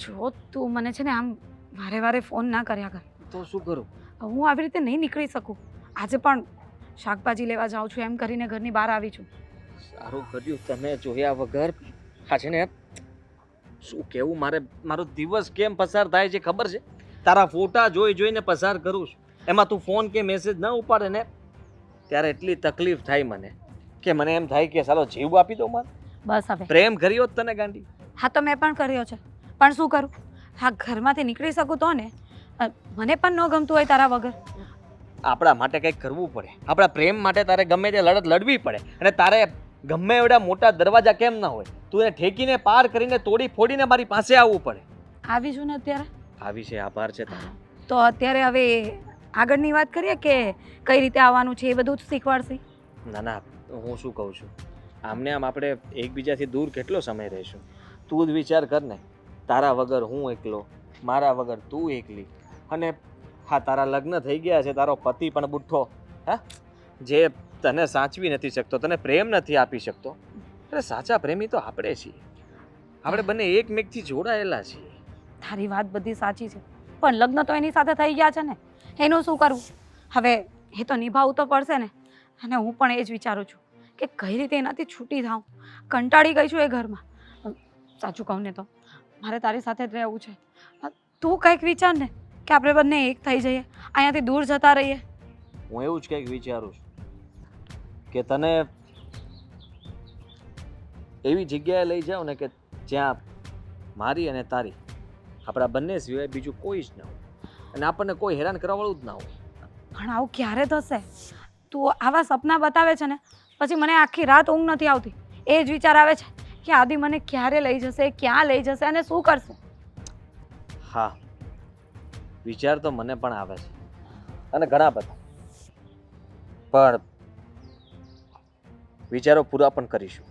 જો તું મને છે ને આમ વારે વારે ફોન ના કર્યા કર. તો શું કરું? હું આવી રીતે નહીં નીકળી શકું. આજે પણ શાકભાજી લેવા જાઉં છું એમ કરીને ઘરની બહાર આવી છું. સારું કર્યું તને જોયા વગર. હા છે ને, શું કેવું, મારો દિવસ કેમ પસાર થાય છે ખબર છે? તારા ફોટા જોઈને પસાર કરું છું. એમાં તું ફોન કે મેસેજ ન ઉપાડે ને ત્યારે એટલી તકલીફ થાય મને કે મને એમ થાય કે સાલો જીવ આપી દો મારે. બસ હવે. પ્રેમ કર્યો જ તને ગાંડી. હા તો મેં પણ કર્યો છે, પણ શું કરું? હા, ઘરમાંથી નીકળી શકું તો ને. મને પણ ન ગમતું હોય તારા વગર. આપણા માટે કંઈક કરવું પડે. આપણા પ્રેમ માટે તારે ગમે તે લડત લડવી પડે. અને તારે ગમે એવડા મોટા દરવાજા કેમ ના હોય, તું એને ઠેકીને પાર કરીને તોડી ફોડીને મારી પાસે આવવું પડે. આવી છું ને અત્યારે. આવી છે, આભાર છે તારો. તો અત્યારે હવે આગળની વાત કરીએ કે કઈ રીતે આવવાનું છે, એ બધું જ શીખવાડશે. ના ના, હું શું કહું છું, આમને આમ આપણે એકબીજાથી દૂર કેટલો સમય રહીશું? તું જ વિચાર કર ને, તારા વગર હું એકલો, મારા વગર તું એકલી. અને હા, તારા લગ્ન થઈ ગયા છે, તારો પતિ પણ બુઠ્ઠો, હા, જે તને સાચવી નથી શકતો, તને પ્રેમ નથી આપી શકતો. અરે સાચા પ્રેમી તો આપણે છીએ. આપણે બંને એકમેકથી જોડાયેલા છીએ. તારી વાત બધી સાચી છે, પણ લગ્ન તો એની સાથે થઈ ગયા છે ને, એનું શું કરવું? હવે એ તો નિભાવવું તો પડશે ને. અને હું પણ એ જ વિચારું છું કે કઈ રીતે એનાથી છૂટી થાઉં. કંટાળી ગઈ છું એ ઘરમાં. સાચું કહું ને તો મારે તારી સાથે જ રહેવું છે. તું કંઈક વિચાર ને કે આપણે બંને એક થઈ જઈએ, અહીંયાથી દૂર જતા રહીએ. હું એવું જ કંઈક વિચારું છું કે તને એવી જગ્યાએ લઈ જાઉં ને કે જ્યાં મારી અને તારી, આપણા બંને સિવાય બીજું કોઈ જ ન હોય અને આપણને કોઈ હેરાન કરવાવાળું જ ના હોય. પણ આવું ક્યારે થશે? તું આવા સપના બતાવે છે ને, પછી મને આખી રાત ઊંઘ નથી આવતી. એ જ વિચાર આવે છે કે આદિ મને ક્યારે લઈ જશે, ક્યાં લઈ જશે અને શું કરશે. હા, વિચાર તો મને પણ આવે છે અને ઘણા બધા, પણ વિચારો પૂરા પણ કરીશું.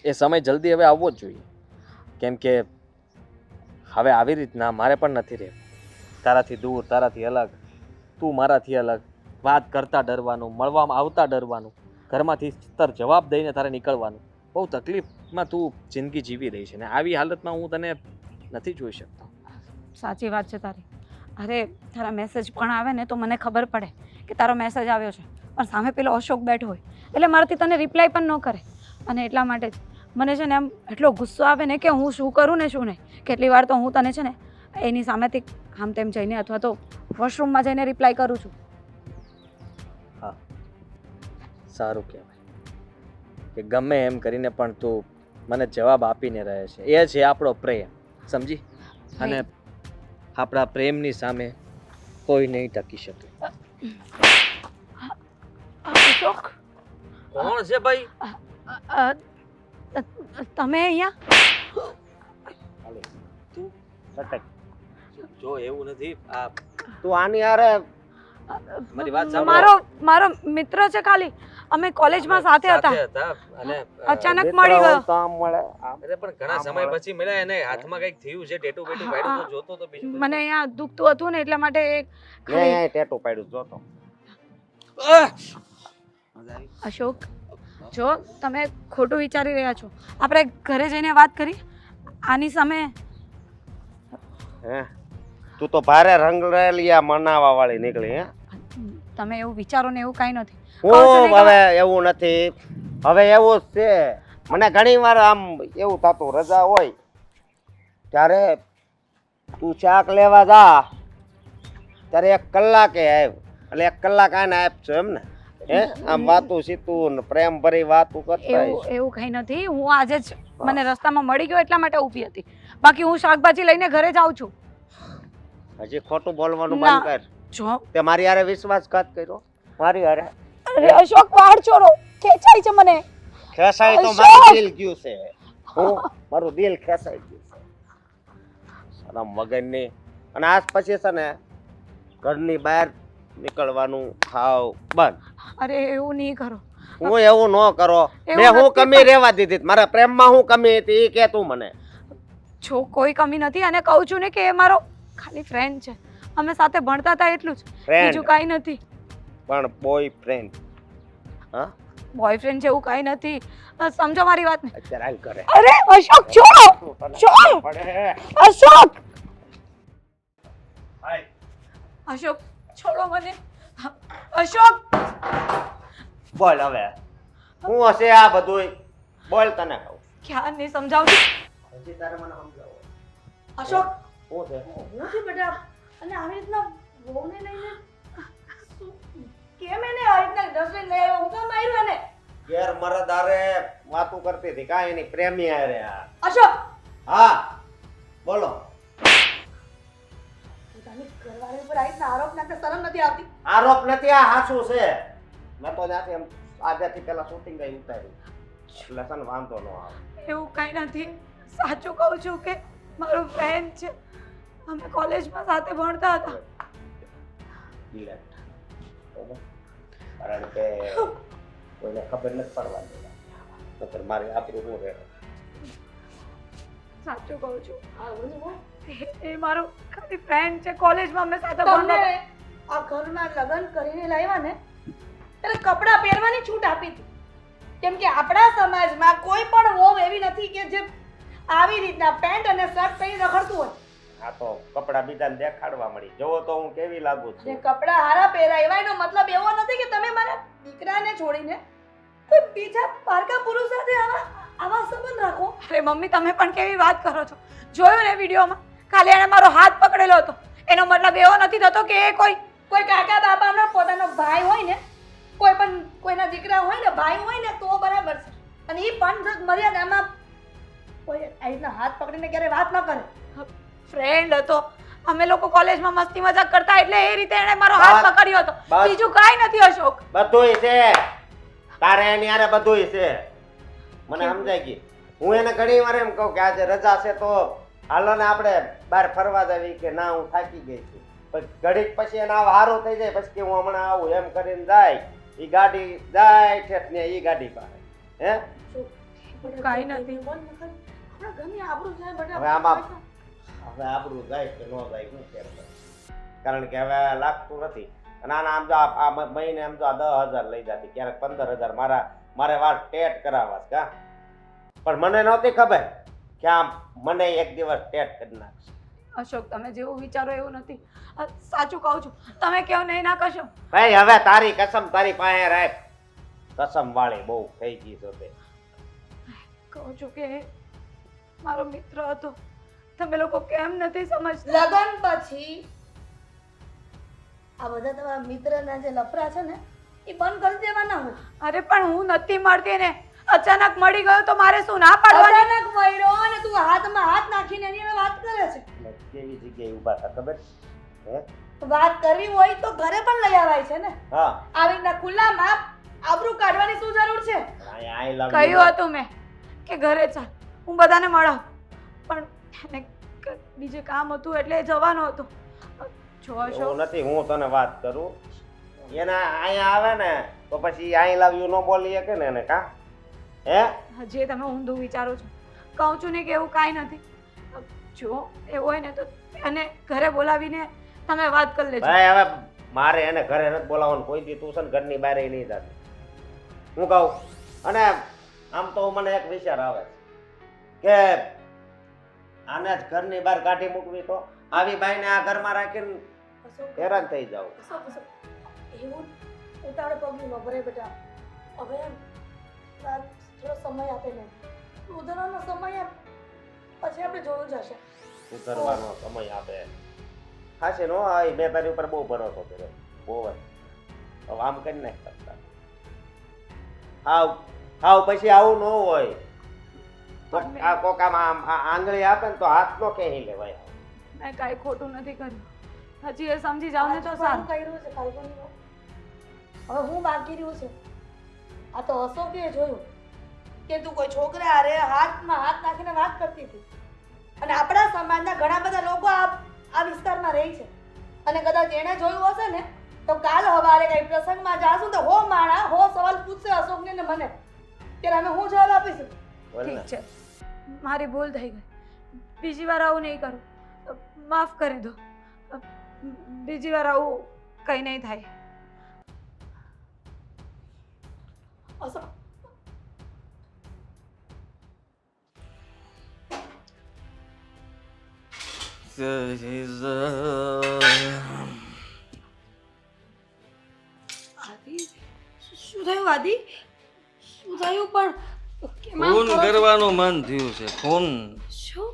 એ સમય જલ્દી હવે આવવો જ જોઈએ, કેમ કે હવે આવી રીતના મારે પણ નથી રહેવું. તારાથી દૂર, તારાથી અલગ, તું મારાથી અલગ, વાત કરતા ડરવાનું, મળવામાં આવતા ડરવાનું, ઘરમાંથી જવાબ દઈને તારે નીકળવાનું. બહુ તકલીફમાં તું જિંદગી જીવી રહી છે ને આવી હાલતમાં હું તને નથી જોઈ શકતો. સાચી વાત છે તારી. અરે તારા મેસેજ પણ આવે ને તો મને ખબર પડે કે તારો મેસેજ આવ્યો છે, પણ સામે પેલો અશોક બેઠો હોય એટલે મારાથી તને રિપ્લાય પણ ન કરે. અને એટલા માટે જ મને છે ને એમ એટલો ગુસ્સો આવે ને કે હું શું કરું ને શું નહીં. કેટલી વાર તો હું તને છે ને એની સામેથી આમ તેમ જઈને અથવા તો વોશરૂમમાં જઈને રિપ્લાય કરું છું. હા, સારું કહેવાય કે ગમે એમ કરીને પણ તું મને જવાબ આપીને રહે છે. એ છે આપણો પ્રેમ, સમજી? અને આપણા પ્રેમની સામે કોઈ નહીં ટકી શકે. અશોક, કોણ છે ભાઈ? તમે અહીંયા? તું સટક જો, એવું નથી. આ તું આની યાર મારી વાત સાંભળ. મારો મિત્ર છે ખાલી. અમે કોલેજમાં સાથે હતા અને અચાનક મળી ગયો. કામ મળે અરે પણ ઘણા સમય પછી મળ્યા. એને હાથમાં કંઈક થયું છે, ટેટુ બેટુ પાડ્યું તો જોતો તો બીજું મને અહીંયા દુખતું હતું ને એટલા માટે ખાલી ટેટુ પાડ્યું જોતો. અશોક, જો તમે ખોટું વિચારી રહ્યા છો. આપણે ઘરે જઈને વાત કરી આની સામે. હે, તું તો ભારે રંગરેલિયા મનાવા વાળી નીકળી. હે, તમે એવું વિચારો ને એવું કાંઈ નથી. હવે એવું નથી, હવે એવું જ છે. મને ઘણી વાર આમ એવું થતું, રજા હોય ત્યારે તું શાક લેવા જા ત્યારે 1 કલાકે આવ, એટલે 1 કલાક આને આપજો એમ ને. હે, આમ વાતું સીતું પ્રેમ ભરી વાતું કરતા. એવું કંઈ નથી. હું આજે જ મને રસ્તામાં મળી ગયો એટલા માટે ઊભી હતી. બાકી હું શાકભાજી લઈને ઘરે જાઉં છું. હજી ખોટું બોલવાનું બંધ કર. જો તે મારી હારે વિશ્વાસઘાત કર્યો, મારી હારે. અરે અશોક, વાળ છોડો, ખેંચાય છે મને. ખેસાઈ તો મારું દિલ ગયું છે. મારું દિલ ખેસાઈ ગયું છે. શરમ વગરની. અને આજ પછી છે ને ઘરની બહાર નીકળવાનું ખાવ બંધ. અરે એવું નહીં કરો. હું એવું ન કરો. મેં હું કમી રહેવા દીધી? મારા પ્રેમમાં હું કમી હતી એ કે તું મને. જો કોઈ કમી નથી, અને કહું છું ને કે એ મારો ખાલી ફ્રેન્ડ છે. અમે સાથે ભણતા હતા એટલું જ, બીજું કાંઈ નથી. પણ બોયફ્રેન્ડ? હા, બોયફ્રેન્ડ જેવું કાંઈ નથી. સમજો મારી વાતને. અત્યારે હાલ કરે અરે અશોક છોડો, છોડ પડે અશોક, હાય અશોક છોડો મને. અશોક બોલ હવે હું હશે આ બધુંય બોલ તને કહું ક્યાં નહીં સમજાવતી. હજી તારે મને સમજાવો અશોક શું છે હું છે બેટા, અને આવી રીતના વહુને લઈને કેમ એને આવી રીતના ડસ્ટબિન લઈ આવ્યો? હું કામ માર્યું એને? ઘેર મરદારે વાતું કરતી હતી કાંઈ એની પ્રેમી હારે આ અશોક હા બોલો પોતાની ઘરવાળી ઉપર આવી રીતના આરોપ નાખતા શરમ નથી આવતી? આરોપ નથી આ હાચું છે મેં તો ત્યાંથી એમ આજેથી પેલા શૂટિંગ કઈ ઉતાર્યું એટલે છે ને વાંધો ન આવે એવું કાંઈ નથી. સાચું કહું છું કે મારો ફ્રેન્ડ છે, અમે કોલેજમાં સાથે ભણતા હતા. ડિલેક્ટ બરાબર કારણ કે કોઈને ખબર નથી પડવા દેતા નકર મારી આબરૂ શું રહે સાચું કહું છું. એ મારો ખાલી ફ્રેન્ડ છે, કોલેજમાં અમે સાથે ભણતા હતા. આ ઘરના લગ્ન કરીને લાવ્યા ને ત્યારે કપડાં પહેરવાની છૂટ આપી હતી, કેમ કે આપણા સમાજમાં કોઈ પણ વહુ એવી નથી કે જે આવી રીતના પેન્ટ અને શર્ટ પહેરી રખડતું હોય. આ તો કપડા બીજાને દેખાડવા મળી જોવો તો હું કેવી લાગુ જે છું કપડાં હારા પહેરાય એનો મતલબ એવો નથી કે તમે મારા દીકરાને છોડીને કોઈ બીજા પારકા પુરુષ સાથે આવા સંબંધ રાખો. અરે મમ્મી તમે પણ કેવી વાત કરો છો? જોયું ને વિડીયોમાં ખાલી એણે મારો હાથ પકડેલો હતો, એનો મતલબ એવો નથી થતો કે એ કોઈ કાકા બાપાનો પોતાનો ભાઈ હોય ને, કોઈ પણ કોઈના દીકરા હોય ને, ભાઈ હોય ને તો બરાબર છે. અને એ પણ મર્યાદામાં કોઈ આ રીતના હાથ પકડીને ક્યારે વાત ન કરે. ફ્રેન્ડ હતો, અમે લોકો કોલેજમાં મસ્તી મજાક કરતા એટલે એ રીતે એણે મારો હાથ પકડ્યો હતો, બીજું કાંઈ નથી. અશોક બધુંય છે તારે એની હારે બધુંય છે મને સમજાય ગઈ હું એને ઘણી વાર એમ કહું કે આજે રજા છે તો હાલો ને આપણે બહાર ફરવા જવી કે ના હું થાકી ગઈ છું પણ ઘડીક પછી એને હારું થઈ જાય પછી કે હું હમણાં આવું એમ કરીને જાય ઈ ગાડી જાય ઠેઠ ને ઈ ગાડી પાસે હે કાંઈ નથી. આપણા ઘરની આબરૂ જાય બેટા. હવે આમાં હવે આબરૂ જાય કે ન જાય શું કેમ કારણ કે હવે લાગતું નથી અને આના આમ જો આ મહિને આમ જો 10,000 લઈ જતી ક્યારેક 15,000 મારે વાત ટેટ કરાવવા છે કા પણ મને નહોતી ખબર કે આમ મને એક દિવસ ટેટ કરી નાખશે. અશોક તમે જેવું વિચારો એવું નથી. સાચું કહું છું, તમે કેવો નહીં ના કશો. ભાઈ હવે તારી કસમ તારી પાસે રાખ કસમ વાળી બહુ થઈ ગઈ છે તે કહું છું કે મારો મિત્ર હતો, તમે લોકો કેમ નથી સમજતા? લગન પછી આ બધા તમારા મિત્રના જે લફરા છે ને એ બંધ કરી દેવાના હોય. અરે પણ હું નથી મળતી ને, અચાનક મળી ગયો તો મારે શું ના પાડવાની? અચાનક મળ્યો અને તું હાથમાં હાથ નાખીને એની વાત કરે છે. કેવી જગ્યાએ ઊભા હતા ખબર હે વાત કરવી હોય તો ઘરે પણ લઈ આવાય છે ને. હા આવી રીતના ખુલ્લામાં આબરૂ કાઢવાની શું જરૂર છે? આઈ લવ કહ્યું હતું મેં કે ઘરે ચાલ હું બધાને મળાવ, પણ એને બીજે કામ હતું એટલે જવાનો હતો. જો અશોક એવું નથી હું તને વાત કરું એના અહીંયા આવે ને તો પછી આઈ લવ યુ નો બોલી શકે ને એને કા હે જે તમે ઊંધું વિચારો છો, કહું છું ને કે એવું કાંઈ નથી. જો એવું હોય ને તો એને ઘરે બોલાવીને તમે વાત કરી લેજો. ભાઈ હવે મારે એને ઘરે નથી બોલાવવાનું કોઈ દી તું છે ને ઘરની બહાર નહીં જાતી હું કહું અને આમ તો મને એક વિચાર આવે કે આને જ ઘરની બહાર કાઢી મૂકવી તો આવી બાઈને આ ઘરમાં રાખીને હેરાન થઈ જાવ. એવું ઉતાવળે પગલું ન ભરે બેટા. હવે થોડો સમય આપે ને, ઉધરવાનો સમય આપ, પછી આપણે જોયું જશે. ઉતરવાનો સમય આપે ખાશે નો આ મેં તારી ઉપર બહુ ભરોસો કર્યો બહુ જ હવે આમ કરી નાખ કરતા હાવ પછી આવું ન હોય આ કોકામાં આંગળી આપે ને તો હાથ નો ક્યાંય લેવાય. મેં કાંઈ ખોટું નથી કર્યું, હજી એ સમજી જાવ ને તો સારું. કર્યું છે કાલ્પનિક, હવે હું બાકી રહ્યું છે. આ તો અશોકે જોયું કે તું કોઈ છોકરા હારે હાથમાં હાથ નાખીને વાત કરતી હતી, અને આપણા સમાજના ઘણા બધા લોકો આ વિસ્તારમાં રહે છે, અને કદાચ એણે જોયું હશે ને તો કાલ સવારે કઈ પ્રસંગમાં જાશું તો હો માણા હો સવાલ પૂછશે અશોકને ને મને, ત્યારે અમે હું જવાબ આપીશું. ઠીક છે, મારી ભૂલ થઈ ગઈ, બીજી વાર આવું નહીં કરું, માફ કરી દો. બીજી વાર આવું કંઈ નહીં થાય. અસમ આદિ શું થયું આદિ શું થયું પણ કેમ આમ ખૂન કરો છો? કરવાનું મન થયું છે ખૂન શું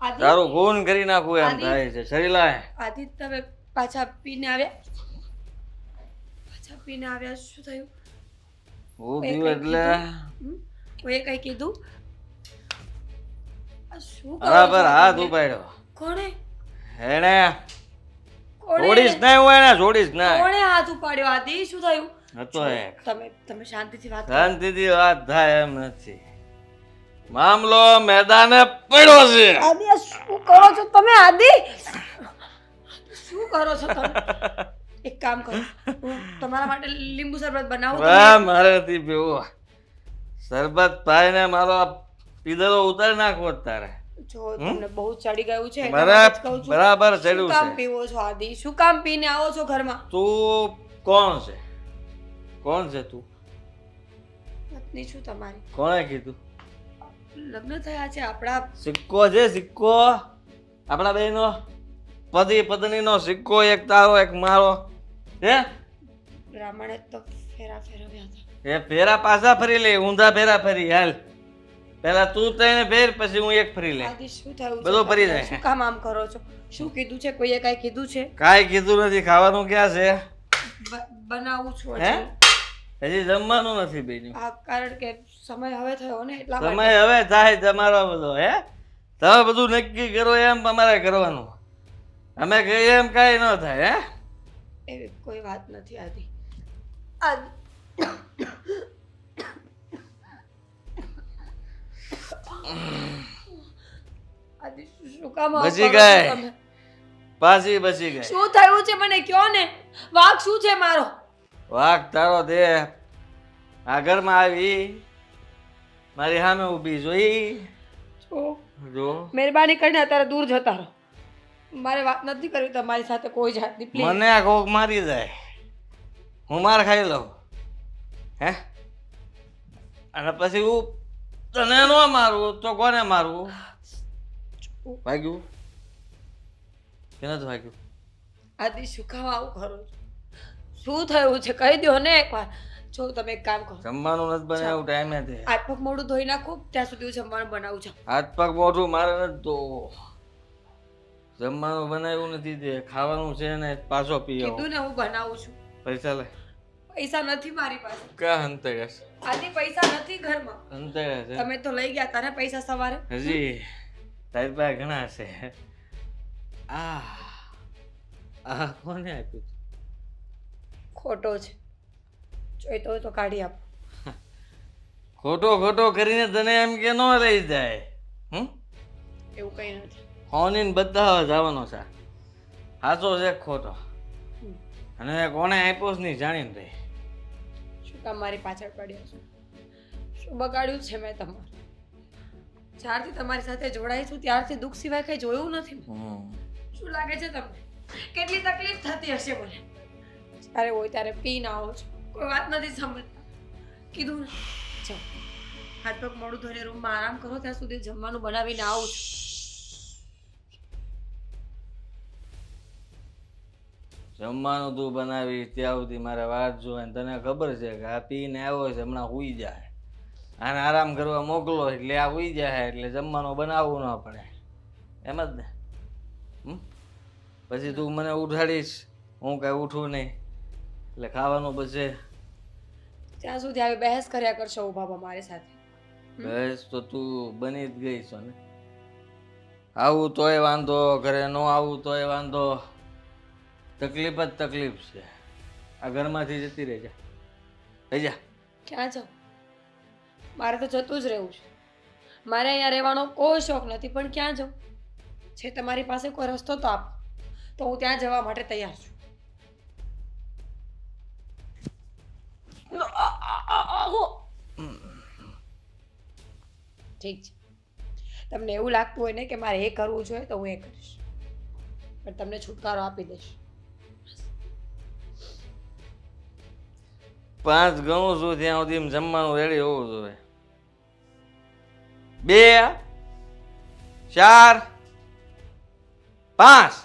આદિ તારું ખૂન કરી નાખવું એમ આદિ. થાય છે શરીલા આદિ તમે પાછા પીને આવ્યા શું થયું હું કોઈએ થયું કંઈ એટલે કીધું? કોઈએ કઈ કીધું આ શું કરો બરાબર છો હાથ તમે? ઉપાડ્યો કોણે એને કોણે છોડીશ નહીં હું એને છોડીશ નહીં કોણે હાથ ઉપાડ્યો આદિ શું થયું હતો એક તમે શાંતિથી વાત કરો શાંતિથી વાત થાય એમ નથી મામલો મેદાને પડ્યો છે આદિ આ શું કરો છો તમે આદિ શું કરો છો તમે એક કામ કરો હું તમારા માટે લીંબુ શરબત બનાવું વાહ તમે મારાથી પીવું શરબત પાઈને મારો પીધેલો ઉતારી નાખવો જ તારે જો તમને બહુ ચડી ગયું છે એટલા બરાબર માટે જ કહું છું. બરાબર શું ચડ્યું કામ છે પીવો છો આદિ શું કામ પીને આવો છો ઘરમાં તું કોણ છે કોણ છે તું પત્ની છું તમારી કોણે કીધું લગ્ન થયા છે આપણા સિક્કો છે સિક્કો આપણા બેનો પતિ પત્નીનો સિક્કો એક તારો એક મારો હે બ્રાહ્મણે તો ફેરા ફેરવ્યા હતા એ ફેરા પાછા ફરી લે ઊંધા ફેરા ફરી હાલ પહેલા તું તઈને ફેર પછી હું એક ફરી લે આદિ શું થયું છે બધું ફરી તમને? જાય. શું કામ આમ કરો છો શું કીધું છે કોઈએ કાંઈ કીધું છે કાંઈ કીધું નથી ખાવાનું ક્યાં છે બનાવું છું હે હજી. હજી જમવાનું નથી બેનું આ કારણ કે સમય હવે થયો ને એટલા માટે સમય હવે થાય તમારો બધો હે તમે બધું નક્કી કરો એમ અમારે કરવાનું અમે કહીએ એમ કાંઈ ન થાય હે એવી કોઈ વાત નથી આદિ આદિ આદિ શું કામ આવું બચી કરો છો ગઈ. તમે? પાછી બચી ગઈ શું થયું છે મને કયો ને વાક શું છે મારો વાઘ તારો દેહ આ ઘરમાં આવી મારી સામે ઊભી જોઈ જો જો મહેરબાની કરીને અત્યારે દૂર જતા રહો મારે વાત નથી કરવી તમારી સાથે કોઈ જાતની પ્લીઝ મને આ કોક મારી જાય હું માર ખાઈ લઉં હે અને પછી હું તને ન મારું તો કોને મારવું ભાગ્યું કે નથી ભાગ્યું આદિ શું કામ આવું કરો છો શું થયું છે કહી દો ને એકવાર જો તમે એક કામ કરો જમવાનું નથી બનાવ્યું ટાઈમે તે હાથ પગ મોઢું ધોઈ નાખો ત્યાં સુધી હું જમવાનું બનાવું છું હાથ પગ મોઢું મારે નથી તો જમવાનું બનાવ્યું નથી તે ખાવાનું છે ને પાછો પી આવો કીધું ને હું બનાવું છું પૈસા લે પૈસા નથી મારી પાસે કા હંતાડ્યા આદિ પૈસા નથી ઘરમાં હંતાડ્યા છે તમે તો લઈ ગયા તારે પૈસા સવારે હજી તારી પાસે ઘણા છે આ આ કોને આપ્યું ખોટો છે જોઈતો હોય તો કાઢી આપો ખોટો ખોટો કરીને તને એમ કે ન લઈ જાય હમ એવું કંઈ નથી હોનીને બતાવવા જવાનો છે સાચો છે કે ખોટો અને કોને આપ્યો છે નહીં જાણીને રહી શું કામ મારી પાછળ પડ્યા છો શું બગાડ્યું છે મેં તમારું જ્યારથી તમારી સાથે જોડાઈ છું ત્યારથી દુઃખ સિવાય કંઈ જોયું નથી મેં. શું લાગે છે તમને કેટલી તકલીફ થતી હશે મને જ્યારે હોય ત્યારે પી ના આવો છો કોઈ વાત નથી સમજતા કીધું ને ચાલ હાથ પગ મોડું ધોઈને રૂમમાં આરામ કરો ત્યાં સુધી જમવાનું બનાવીને આવું છું જમવાનું તું બનાવી ત્યાં સુધી મારે વાત જોવે ને તને ખબર છે કે આ પીને આવ્યો છે હમણાં હુઈ જાય આને આરામ કરવા મોકલો એટલે આ હુઈ જાય એટલે જમવાનું બનાવવું ન પડે એમ જ ને પછી તું મને ઉઠાડીશ હું કાંઈ ઉઠું નહીં એટલે ખાવાનું પછી ત્યાં સુધી આવી બહેસ કર્યા કરશો ઉભા મારી સાથે બસ તો તું બની જ ગઈ છો ને આવું તોય વાંધો ઘરે ન આવું તોય વાંધો તકલીફ જ તકલીફ છે આ ઘરમાંથી જતી રહેજા થઈ જા ક્યાં જાઉં મારે તો જતું જ રહેવું છે મારે અહીંયા રહેવાનો કોઈ શોખ નથી પણ ક્યાં જાઉં છે તમારી પાસે કોઈ રસ્તો તો આપો તો હું ત્યાં જવા માટે તૈયાર છું ઠીક છે તમને એવું લાગતું હોય ને કે મારે એ કરવું જોઈએ તો હું એ કરીશ પણ તમને છુટકારો આપી દઈશ 5 ગણું છું ત્યાં સુધી જમવાનું રેડી હોવું જોઈએ. 2 4 5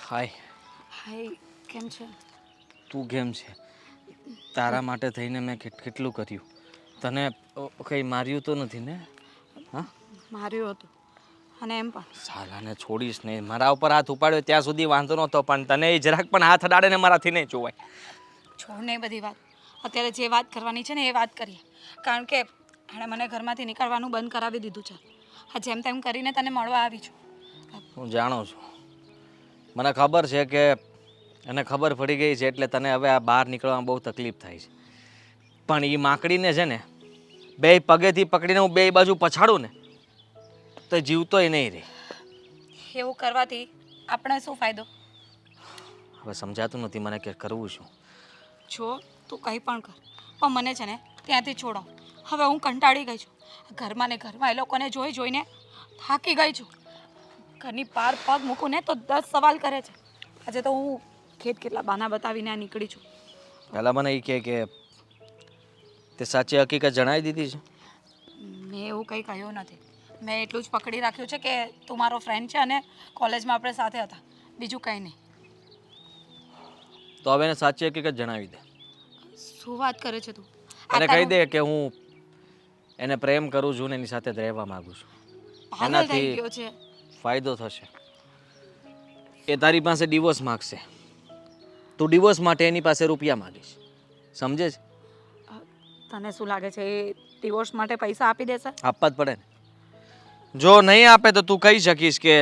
હાય હાય, કેમ છે? તું કેમ છે? તારા માટે થઈને મેં કેટલું કર્યું. તને કંઈ માર્યું તો નથી ને? હા, માર્યું હતું અને એમ પણ સાલાને છોડીશ નહીં. મારા ઉપર હાથ ઉપાડ્યો ત્યાં સુધી વાંધો નહોતો, પણ તને એ જરાક પણ હાથ અડાડે ને મારાથી નહીં જોવાય. છોડ ને બધી વાત. અત્યારે જે વાત કરવાની છે ને એ વાત કરીએ, કારણ કે એણે મને ઘરમાંથી નીકળવાનું બંધ કરાવી દીધું છે. આ જેમ તેમ કરીને તને મળવા આવી છું. હું જાણું છું, મને ખબર છે કે એને ખબર પડી ગઈ છે એટલે તને હવે આ બહાર નીકળવામાં બહુ તકલીફ થાય છે. પણ એ માકડીને છે ને બે પગેથી પકડીને હું બે બાજુ પછાડું ને તો જીવતોય નહીં રહે. એવું કરવાથી આપણે શું ફાયદો? હવે સમજાતું નથી મને કે કરવું શું. જો તું કંઈ પણ કર, પણ મને છે ને ત્યાંથી છોડાવ. હવે હું કંટાળી ગઈ છું. ઘરમાં ને ઘરમાં એ લોકોને જોઈને થાકી ગઈ છું. ઘરની પાર પગ મૂકું ને તો 10 સવાલ કરે છે. આજે તો હું કેટલા બહાના બતાવીને આ નીકળી છું. પહેલાં મને એ કહે કે તે સાચી હકીકત જણાવી દીધી છે. મેં એવું કંઈ કહ્યું નથી. મેં એટલું જ પકડી રાખ્યું છે કે તું મારો ફ્રેન્ડ છે અને કોલેજમાં આપણે સાથે હતા, બીજું કંઈ નહીં. તો હવે એને સાચી હકીકત જણાવી દે. શું વાત કરે છે તું? એને કહી દે કે હું એને પ્રેમ કરું છું ને એની સાથે જ રહેવા માંગુ છું. પાગલ થઈ ગયો છે. ફાયદો થશે. એ તારી પાસે ડિવોર્સ માગશે. તું ડિવોર્સ માટે એની પાસે રૂપિયા માગીશ. સમજે છે? તને શું લાગે છે એ ડિવોર્સ માટે પૈસા આપી દેશે? આપવા જ પડે ને. જો નહીં આપે તો તું કહી શકીશ કે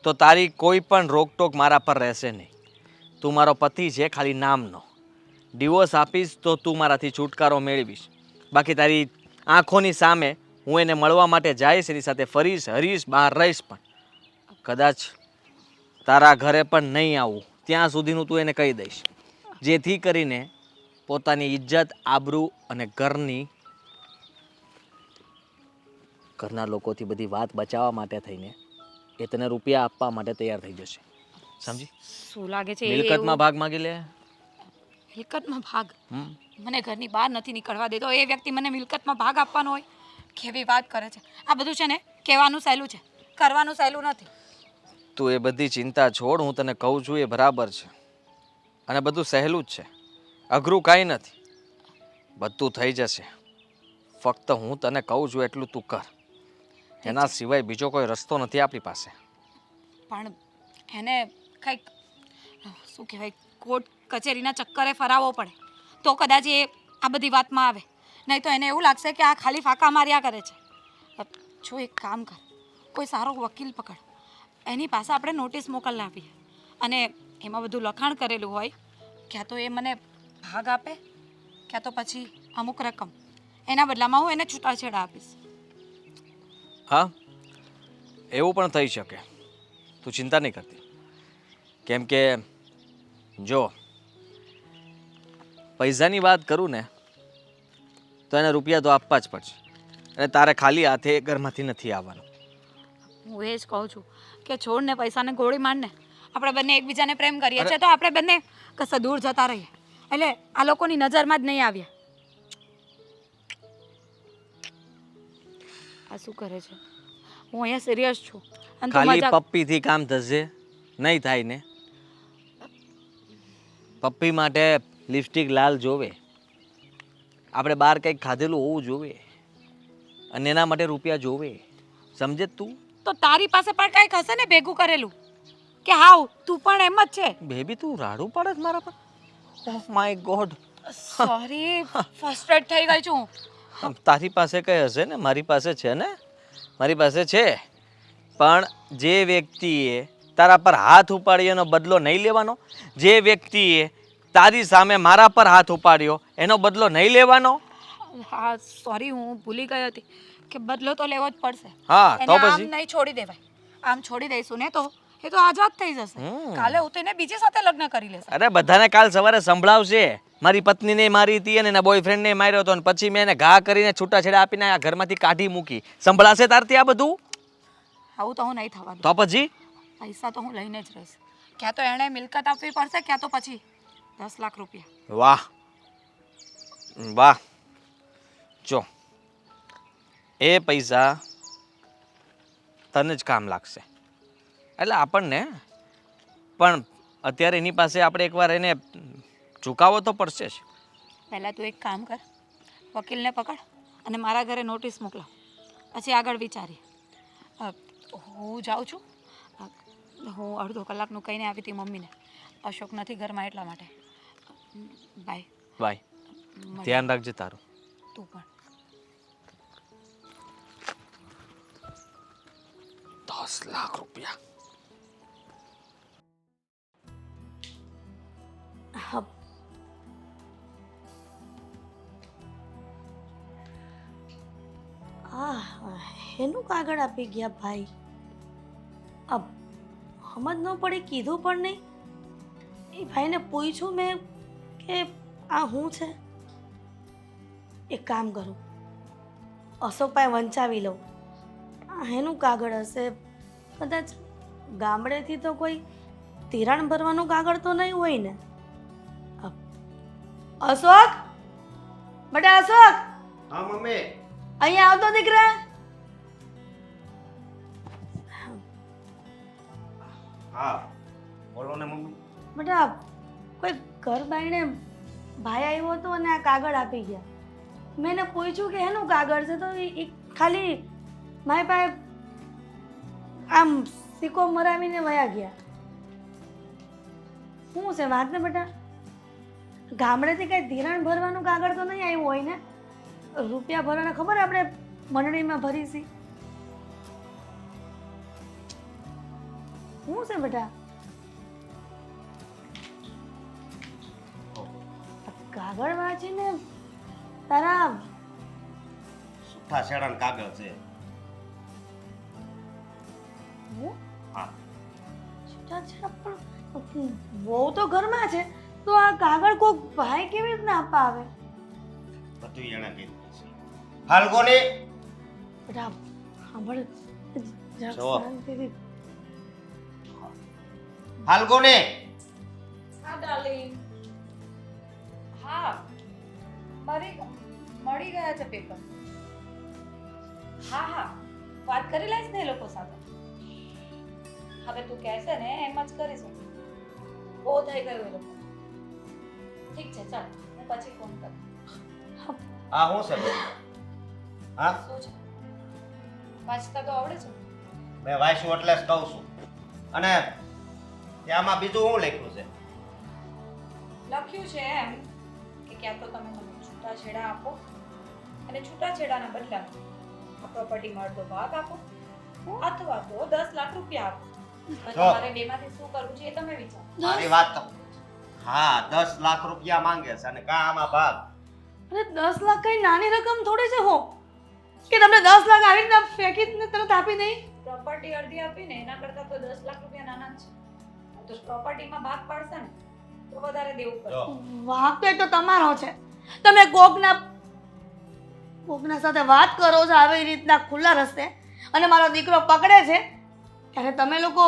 તો તારી કોઈ પણ રોકટોક મારા પર રહેશે નહીં. તું મારો પતિ છે ખાલી નામનો. ડિવોર્સ આપીશ તો તું મારાથી છુટકારો મેળવીશ. બાકી તારી આંખોની સામે હું એને મળવા માટે જઈશ, એની સાથે ફરીશ, હરીશ, બહાર રહીશ, પણ કદાચ તારા ઘરે પણ નહીં આવું ત્યાં સુધીનું તું એને કહી દઈશ, જેથી કરીને પોતાની ઇજ્જત, આબરૂ અને ઘરના લોકોથી બધી વાત બચાવવા માટે થઈને એ તને રૂપિયા આપવા માટે તૈયાર થઈ જશે. સમજી? શું લાગે છે મિલકતમાં ભાગ માગી લે. મિલકતમાં ભાગ? મને ઘરની બહાર નથી નીકળવા દેતો એ વ્યક્તિ મને મિલકતમાં ભાગ આપવાનો હોય? કેવી વાત કરે છે! આ બધું છે ને કહેવાનું સહેલું છે, કરવાનું સહેલું નથી. તું એ બધી ચિંતા છોડ. હું તને કહું છું એ બરાબર છે અને બધું સહેલું જ છે. અઘરું કાંઈ નથી. બધું થઈ જશે. ફક્ત હું તને કહું છું એટલું તું કર. એના સિવાય બીજો કોઈ રસ્તો નથી આપણી પાસે. પણ એને કંઈક શું કહેવાય, કોર્ટ કચેરીના ચક્કરે ફરાવવો પડે તો કદાચ એ આ બધી વાતમાં આવે. નહીં તો એને એવું લાગશે કે આ ખાલી ફાંકા માર્યા કરે છે. જો એક કામ કર, કોઈ સારો વકીલ પકડ, એની પાસે આપણે નોટિસ મોકલાવીએ અને એમાં બધું લખાણ કરેલું હોય. ક્યાં તો એ મને ભાગ આપે, ક્યાં તો પછી અમુક રકમ. એના બદલામાં હું એને છૂટાછેડા આપીશ. હા, એવું પણ થઈ શકે. તું ચિંતા નહીં કરતી. કેમ કે જો પૈસાની વાત કરું ને તો એને રૂપિયા તો આપવા જ પડશે અને તારે ખાલી હાથે ઘરમાંથી નથી આવવાનું. હું એ જ કહું છું કે છોડ ને પૈસાને ગોળી મારને. આપણે બંને એકબીજાને પ્રેમ કરીએ છીએ તો આપણે બંને કશે દૂર જતા રહીએ, એટલે આ લોકોની નજરમાં જ નહીં આવ્યા. આ શું કરે છે? હું અહીંયા સિરિયસ છું અને તું ખાલી મજાક. પપ્પીથી કામ થશે નહીં થાય ને. પપ્પી માટે લિપસ્ટિક લાલ જોવે, આપણે બહાર કંઈક ખાધેલું હોવું જોવે અને એના માટે રૂપિયા જોવે. સમજે તું? તો તારી પાસે પણ કંઈક હશે ને ભેગું કરેલું કે હાવ તું પણ એમ જ છે? બેબી તું રાડું પાડે છે મારા પર? Oh my God, sorry, frustrate થઈ ગઈ છું. તારી પાસે કઈ હશે ને? મારી પાસે છે ને, મારી પાસે છે. પણ જે વ્યક્તિએ તારા પર હાથ ઉપાડી એનો બદલો નહીં લેવાનો, જે વ્યક્તિએ તારી સામે મારા પર હાથ ઉપાડ્યો એનો બદલો નહીં લેવાનો. હા સોરી, હું ભૂલી ગઈ હતી કે બદલો તો લેવો જ પડશે. હા એને તો આમ પછી નહીં છોડી દેવાય. આમ છોડી દઈશું ને તો એ તો આઝાદ થઈ જશે. કાલે ઉઠીને બીજી સાથે લગ્ન કરી લેશે. અરે બધાને કાલ સવારે સંભળાવશે મારી પત્નીને મારી હતી અને એના બોયફ્રેન્ડને માર્યો હતો અને પછી મેં એને ઘા કરીને છૂટાછેડા આપીને આ ઘરમાંથી કાઢી મૂકી. સંભળાશે તારથી આ બધું? આવું તો હું નહીં થવાનું. તો પછી પૈસા તો હું લઈને જ રહીશ. ક્યાં તો એણે મિલકત આપવી પડશે, ક્યાં તો પછી 10 લાખ રૂપિયા. વાહ વાહ, જો એ પૈસા તને જ કામ લાગશે, એટલે આપણને પણ અત્યારે એની પાસે આપણે એકવાર એને ચૂકવવો તો પડશે જ. પહેલાં તું એક કામ કર, વકીલને પકડ અને મારા ઘરે નોટિસ મોકલાવ, પછી આગળ વિચારીએ. હું જાઉં છું. હું અડધો કલાકનું કહીને આવી હતી મમ્મીને. અશોક નથી ઘરમાં એટલા માટે. બાય. બાય, ધ્યાન રાખજે તારું. તું પણ. 10 લાખ રૂપિયા. એનું કાગળ આપી ગયા ભાઈ. અબ સમજ ન પડી, કીધું પણ નહીં. એ ભાઈને પૂછ્યું મેં કે આ શું છે. એક કામ કરું, અશોકભાઈ વંચાવી લઉં. આ એનું કાગળ હશે કદાચ. ગામડેથી તો કોઈ ધિરાણ ભરવાનું કાગળ તો નહીં હોય ને. અશોક, બેટા અશોક, હા મમ્મી. અહીંયા આવતો દીકરા. હા બોલો ને મમ્મી. બેટા કોઈ ઘર બાઈને ભાઈ આવ્યો હતો અને આ કાગળ આપી ગયા. મેં એને પૂછ્યું કે એનું કાગળ છે, તો એ ખાલી મારી પાસે આમ સિક્કો મરાવીને વયા ગયા. શું છે વાત ને બેટા? ગામડેથી કઈ ધિરાણ ભરવાનું કાગળ તો નહીં આવ્યું હોય ને? રૂપિયા ભરવાના ખબર આપણે મંડળીમાં ભરીશી. શું છે બેટા? કાગળ વાંચીને તારા સુઠ્ઠા શેડાનો કાગળ છે. હું હા. છૂટાછેડા પણ બહુ તો ઘરમાં છે, તો આ કાગળ કોક ભાઈ કેવી રીતના આપવા આવે? બધું એણે કીધું છે. ફાલ્ગુની, બેટા સાંભળ જરાક જો. શાંતિથી. ફાલ્ગુની. હા ડાર્લિંગ. હા, મળી ગયા છે પેપર. હા હા, વાત કરી લઈશ ને એ લોકો સાથે. હવે તું કહેશે ને એમ જ કરીશું. બહુ થઈ ગયું એ લોકો. ઠીક છે, ચાલ હું પછી ફોન કરું. આ શું છે બેન? હા શું છે? વાંચતા તો આવડે છે? મેં વાંચ્યું એટલે જ કહું છું. અને આમાં બીજું શું લખ્યું છે? લખ્યું છે એમ કે ક્યાં તો તમે મને છૂટાછેડા આપો અને છૂટાછેડાના બદલામાં આ પ્રોપર્ટીમાં અડધો ભાગ આપો, અથવા તો 10 લાખ રૂપિયા આપો. હવે જો. તમારે બેમાંથી શું કરવું છે એ તમે વિચારો. મારી વાત તો હા 10 લાખ રૂપિયા માંગે છે અને કા આમાં ભાગ. અરે 10 લાખ કઈ નાની રકમ થોડી છે હો, કે તમને 10 લાખ આવી રીતના ફેંકીને તરત આપી નહીં. પ્રોપર્ટી અડધી આપીને એના કરતાં તો 10 લાખ રૂપિયા નાના જ છે. તો પ્રોપર્ટીમાં ભાગ પાડશે ને તો વધારે દેવું પડશે. જો વાંક તો એક તો તમારો છે. તમે કોકના સાથે વાત કરો છો આવી રીતના ખુલ્લા રસ્તે, અને મારો દીકરો પકડે છે ત્યારે તમે લોકો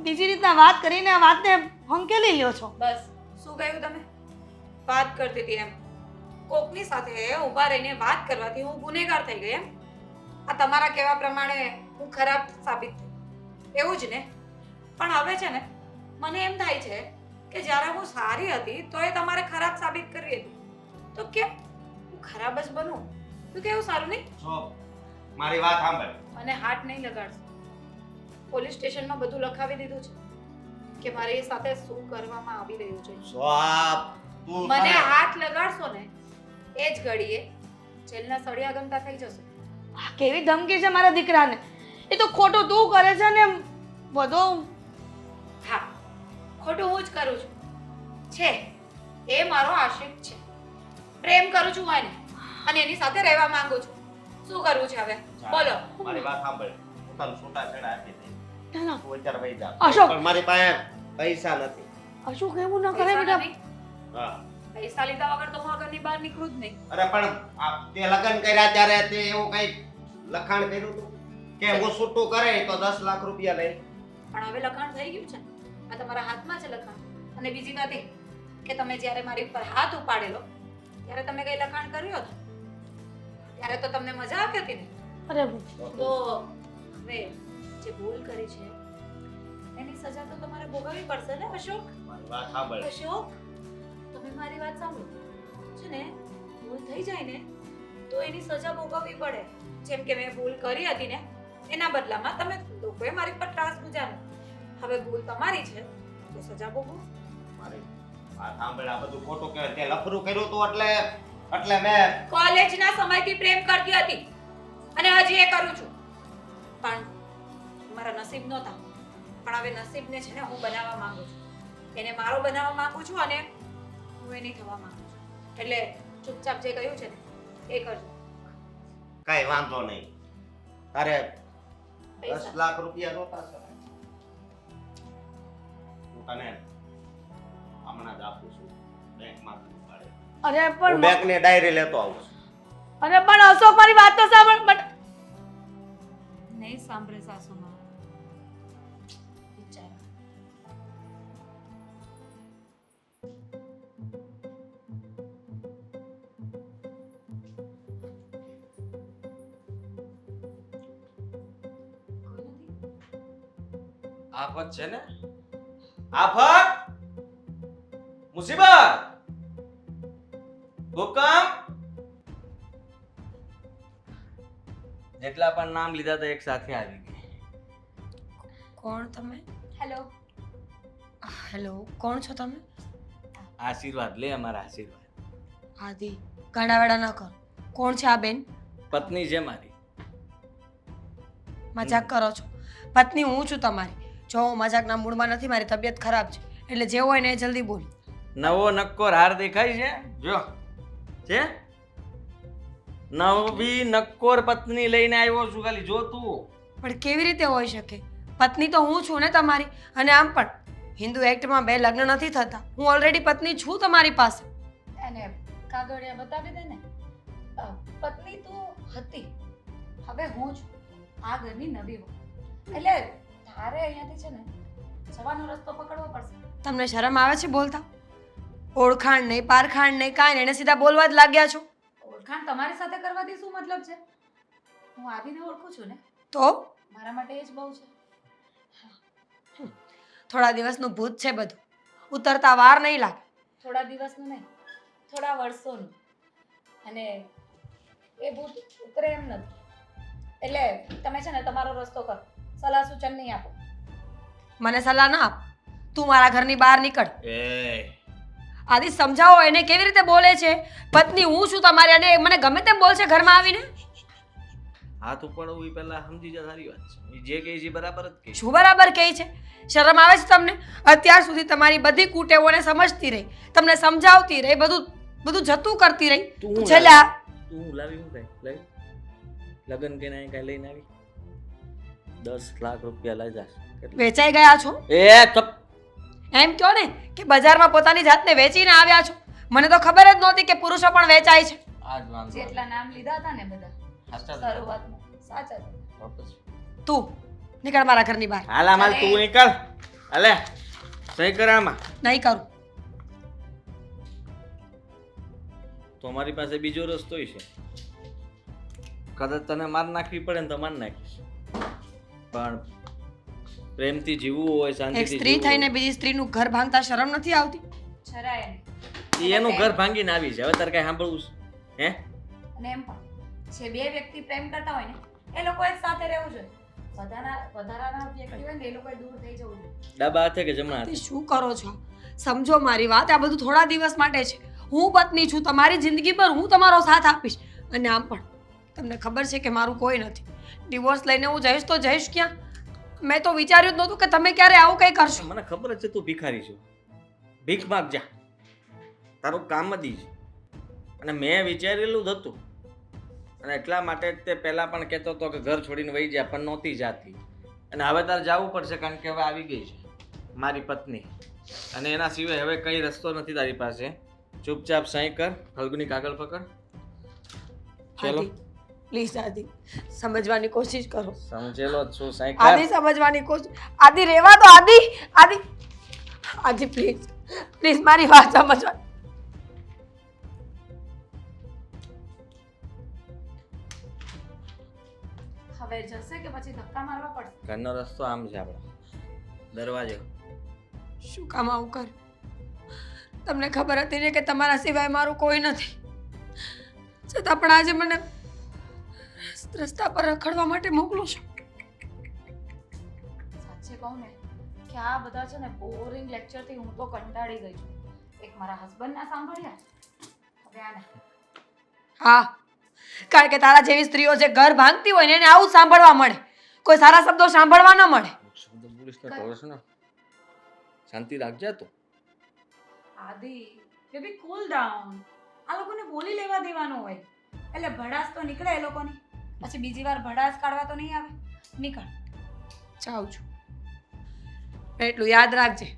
બીજી રીતના વાત કરીને આ વાતને હંકેલી લ્યો છો. બસ શું કહ્યું તમે? વાત કરતી હતી એમ. કોકની સાથે ઊભા રહીને વાત કરવાથી હું ગુનેગાર થઈ ગઈ એમ? આ તમારા કહેવા પ્રમાણે હું ખરાબ સાબિત થઈ એવું જ ને? પણ હવે છે ને મને એમ થાય છે કે જ્યારે હું સારી હતી તો એ તમારે ખરાબ સાબિત કરવી હતી, તો કેમ હું ખરાબ જ બનું? તો કેવું સારું નહીં? જો મારી વાત સાંભળ. મને હાથ નહીં લગાડશો. પોલીસ સ્ટેશનમાં બધું લખાવી દીધું છે કે મારી સાથે શું કરવામાં આવી રહ્યું છે. જો આ તું મને તને- હાથ લગાડશો ને એ જ ઘડીએ જેલના સળિયા ગમતા થઈ જશો. આ કેવી ધમકી છે મારા દીકરાને? એ તો ખોટું તું કરે છે ને બધું. હા, ખોટું હું જ કરું છું. છે એ મારો આશિક છે. પ્રેમ કરું છું એને અને એની સાથે રહેવા માંગુ છું. શું કરવું છે હવે બોલો? મારી વાત સાંભળ. હું તને છૂટાછેડા આપી દઈશ. ના, ના, તું અત્યારે વહી જા. અશોક. પણ મારી પાસે પૈસા નથી. અશોક એવું ન કરે પૈસા બેટા. નથી? હા. પૈસા લીધા વગર તો હું આ ઘરની બહાર નીકળું જ નહીં. અરે પણ તે લગ્ન કર્યા ત્યારે તે એવું કઈ લખાણ કર્યું હતું કે હું છૂટું કરે તો 10 લાખ રૂપિયા લઈ? પણ હવે લખાણ થઈ ગયું છે આ તમારા હાથમાં છે લખાણ. અને બીજી વાત એ કે તમે જ્યારે મારી ઉપર હાથ ઉપાડેલો ત્યારે તમે કઈ લખાણ કર્યું હતું? ત્યારે તો તમને મજા આવતી હતી ને? અરે તો હવે જે ભૂલ કરી છે એની સજા તો તમારે ભોગવવી પડશે ને અશોક? મારી વાત સાંભળ. અશોક તમે મારી વાત સાંભળો. છે ને ભૂલ થઈ જાય ને તો એની સજા ભોગવવી પડે. જેમ કે મેં ભૂલ કરી હતી ને એના બદલામાં તમે લોકોએ મારી પર ત્રાસ ગુજાર્યો. હવે ભૂલ તમારી છે તો સજા ભોગવો. મારી વાત સાંભળ. આ બધું ખોટું કહેવાય. તે લફરું કર્યું હતું એટલે મેં કોલેજના સમયથી પ્રેમ કરતી હતી અને હજી એ કરું છું. પણ મારા નસીબ નહોતા. પણ હવે નસીબને છે ને હું બનાવવા માંગુ છું. એને મારો બનાવવા માંગુ છું અને હું એની થવા માંગુ છું. એટલે ચૂપચાપ જે કહ્યું છે ને એ કરજો. કઈ વાંધો નહીં. તારે 10 પૈસા લાખ રૂપિયા જોતા છે. હું તને હમણાં જ આપું છું. બેંકમાંથી ઉપાડે. અરે હું પણ બેંકની ડાયરી લેતો આવું છું. અરે પણ અશોક મારી વાત તો સાંભળ. નહીં સાંભળે સાસુમાં. વિચાર. આફત છે ને? આફત, મુસીબત, ભૂકંપ, જેટલા પણ નામ લીધા હતા એક સાથે આવી ગઈ. કોણ તમે? હેલો. હેલો, કોણ છો તમે? આશીર્વાદ લે, અમારા આશીર્વાદ. આદિ ગાડાવાડા ન કર. કોણ છે આ બેન? પત્ની છે મારી. મજાક કરો છો? પત્ની હું છું તમારી. જો હું મજાકના મૂડમાં નથી, મારી તબિયત ખરાબ છે, એટલે જે હોય ને એ જલ્દી બોલ. નવો નક્કોર હાર દેખાય છે? જો છે, નવી નક્કોર પત્ની લઈને આવ્યો છું, ખાલી જો તું. પણ કેવી રીતે હોઈ શકે? પત્ની તો હું છું ને તમારી. અને આમ પણ હિન્દુ એક્ટમાં 2 લગ્ન નથી થતા. હું ઓલરેડી પત્ની છું તમારી પાસે. એને કાગળિયા બતાવી દે ને. પત્ની તો હતી, હવે હું છું આ ઘરની નવી વહુ. એટલે તારે અહીંયાથી છે ને જવાનો રસ્તો પકડવો પડશે. તમને શરમ આવે છે બોલતા? ઓળખાણ નહીં, પારખાણ નહીં, કાંઈ નહીં, એને સીધા બોલવા જ લાગ્યા છો. ઓળખાણ તમારી સાથે કરવાથી શું મતલબ છે? હું આદિને ઓળખું છું ને, તો મારા માટે એ જ બહુ છે. થોડા દિવસનું ભૂત છે બધું, ઉતરતા વાર નહીં લાગે. થોડા દિવસનું નહીં, થોડા વર્ષોનું. અને એ ભૂત ઉતરે એમ નથી. એટલે તમે છે ને તમારો રસ્તો કરો, સલાહ સૂચન નહીં આપો. મને સલાહ ના આપ. તું મારા ઘરની બહાર નીકળ. એ આદિ સમજાવો એને, કેવી રીતે બોલે છે? પત્ની હું છું તમારી અને મને ગમે તેમ બોલશે ઘરમાં આવીને. હાથ ઉપાડવું એ પહેલા સમજી જા, સારી વાત છે. એ જે કહે છે બરાબર જ કહે છે. શું બરાબર કહે છે? શરમ આવે છે તમને? અત્યાર સુધી તમારી બધી કુટેવોને સમજતી રહી, તમને સમજાવતી રહી, બધું જતું કરતી રહી. તું તો છેલ્લે આ તું લાવી હું કઈ લાવી? લગન કે ના કઈ લઈને આવી? 10 લાખ રૂપિયા લઈ જાશ. વેચાઈ ગયા છો એ ચપ. એમ કહો ને કે બજારમાં પોતાની જાતને વેચીને આવ્યા છો. મને તો ખબર જ નહોતી કે પુરુષો પણ વેચાય છે. આજ વાંધો. જેટલા નામ લીધા હતા ને બધા હાચા જ. શરૂઆતમાં સાચા હતા. વાપસ. તું નીકળ મારા ઘરની બહાર. હાલ આમાં તું નીકળ. હાલે સહી કર આમાં. નહીં કરું. તો અમારી પાસે બીજો રસ્તો છે. કદાચ તને માર નાખવી પડે ને તો માર નાખીશ, પણ પ્રેમથી જીવવું હોય, એક શાંતિથી સ્ત્રી થઈને બીજી સ્ત્રીનું ઘર ભાંગતા શરમ નથી આવતી? છરાય નહીં. ઈ એનું ઘર ભાંગીને આવી છે. હવે તારે કઈ સાંભળવું છે? હે? અને એમ પણ જે બે વ્યક્તિ પ્રેમ કરતા હોય ને એ લોકોએ જ સાથે રહેવું જોઈએ. વધારાના વ્યક્તિ હોય ને એ લોકોએ દૂર થઈ જવું જોઈએ. ડાબા હાથે કે જમણા તે હાથે? શું કરો છો? સમજો મારી વાત. આ બધું થોડા દિવસ માટે છે. હું પત્ની છું તમારી, જિંદગી પર હું તમારો સાથ આપીશ. અને આમ પણ તમને ખબર છે કે મારું કોઈ નથી. ડિવોર્સ લઈને હું જઈશ તો જઈશ ક્યાં? મેં તો વિચાર્યું જ નહોતું કે તમે ક્યારે આવું કંઈ કરશો. મને ખબર જ છે તું ભિખારી છો. ભીખ માગ જા, તારું કામ જ ઈ છે. અને મેં વિચારેલું જ હતું, અને એટલા માટે જ તે પહેલા પણ કહેતો હતો કે ઘર છોડીને વહી જા, પણ નહોતી જાતી. અને હવે તારે જવું પડશે, કારણ કે હવે આવી ગઈ છે મારી પત્ની, અને એના સિવાય હવે કઈ રસ્તો નથી તારી પાસે. ચૂપચાપ સહી કર, ફલ્ગુની કાગળ પકડ. ચલો. આદિ, પ્લીઝ આદિ સમજવાની કોશિશ કરો. સમજેલો જ છું સાંઈ આદિ સમજવાની કોશિશ. આદિ રહેવા દો. આદિ આદિ આદિ પ્લીઝ પ્લીઝ મારી વાત સમજવા. હવે જશે કે પછી ધક્કા મારવા પડશે? ઘરનો રસ્તો આમ છે આપણો દરવાજો. શું કામ આવું કર? તમને ખબર હતી ને કે તમારા સિવાય મારું કોઈ નથી, છતાં પણ આજે મને રસ્તા પર રખડવા માટે મોકલો છો. સાચે કહું ને કે આ બધા છે ને બોરિંગ લેક્ચરથી હું તો કંટાળી ગઈ છું. એક મારા હસબન્ડના સાંભળ્યા, હવે આને. હા, કારણ કે તારા જેવી સ્ત્રીઓ જે ઘર ભાંગતી હોય ને એને આવું જ સાંભળવા મળે, કોઈ સારા શબ્દો સાંભળવા ન મળે. શબ્દ બોલીશ ને તો ને શાંતિ રાખજે તું. આદિ બેબી કૂલ ડાઉન. આ લોકોને બોલી લેવા દેવાનું હોય, એટલે ભડાસ તો નીકળે એ લોકોની. પછી બીજી વાર ભડાસ કાઢવા તો નહીં આવે. નીકળ. જાઉં છું. એટલું યાદ રાખજે,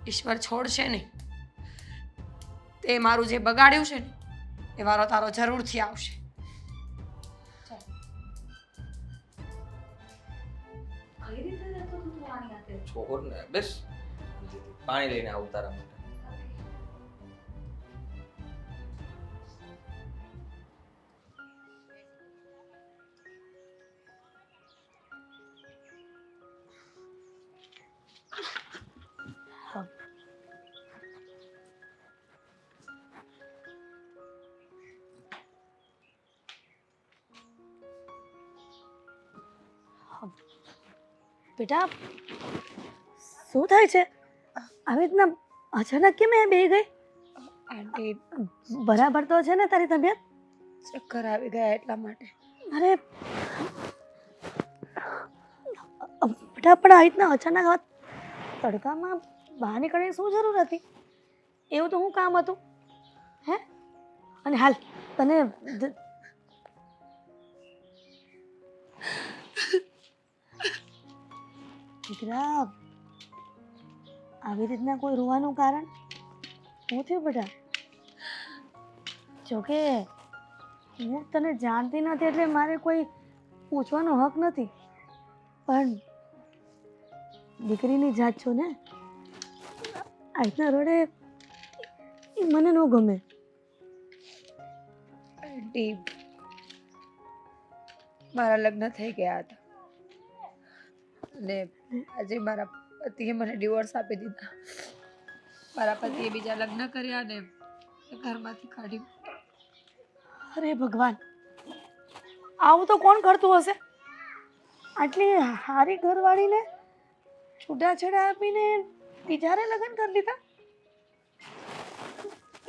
ઈશ્વર છોડશે નહીં. તે મારું જે બગાડ્યું છે ને એ વારો તારો જરૂરથી આવશે. ચાલ. કઈ રીતે જતો તું આની હાથે? છોકર ને બેસ પાણી લઈને આવું તારા માટે. બેટા શું થાય છે? આવી રીતના અચાનક કેમ એ બે ગઈ? આંટી બરાબર તો છે ને તારી તબિયત? ચક્કર આવી ગયા એટલા માટે. અરે બેટા પણ આવી રીતના અચાનક તડકામાં બહાર નીકળવાની શું જરૂર હતી? એવું તો શું કામ હતું? હે? અને હાલ તને દીકરા આવી રીતના કોઈ રોવાનું કારણ શું થયું બેટા? જોકે હું તને જાણતી નથી એટલે મારે કોઈ પૂછવાનો હક નથી, પણ દીકરીની જાત છો ને, આ રીતના રડે એ મને ન ગમે. આંટી મારા લગ્ન થઈ ગયા હતા અને આજે મારા પતિએ મને ડિવોર્સ આપી દીધા. મારા પતિએ બીજા લગ્ન કર્યા ને ઘરમાંથી કાઢી. અરે ભગવાન, આવું તો કોણ કરતું હશે? આટલી હારી ઘરવાળીને છૂટાછેડા આપીને બીજારે લગ્ન કરી દીધા?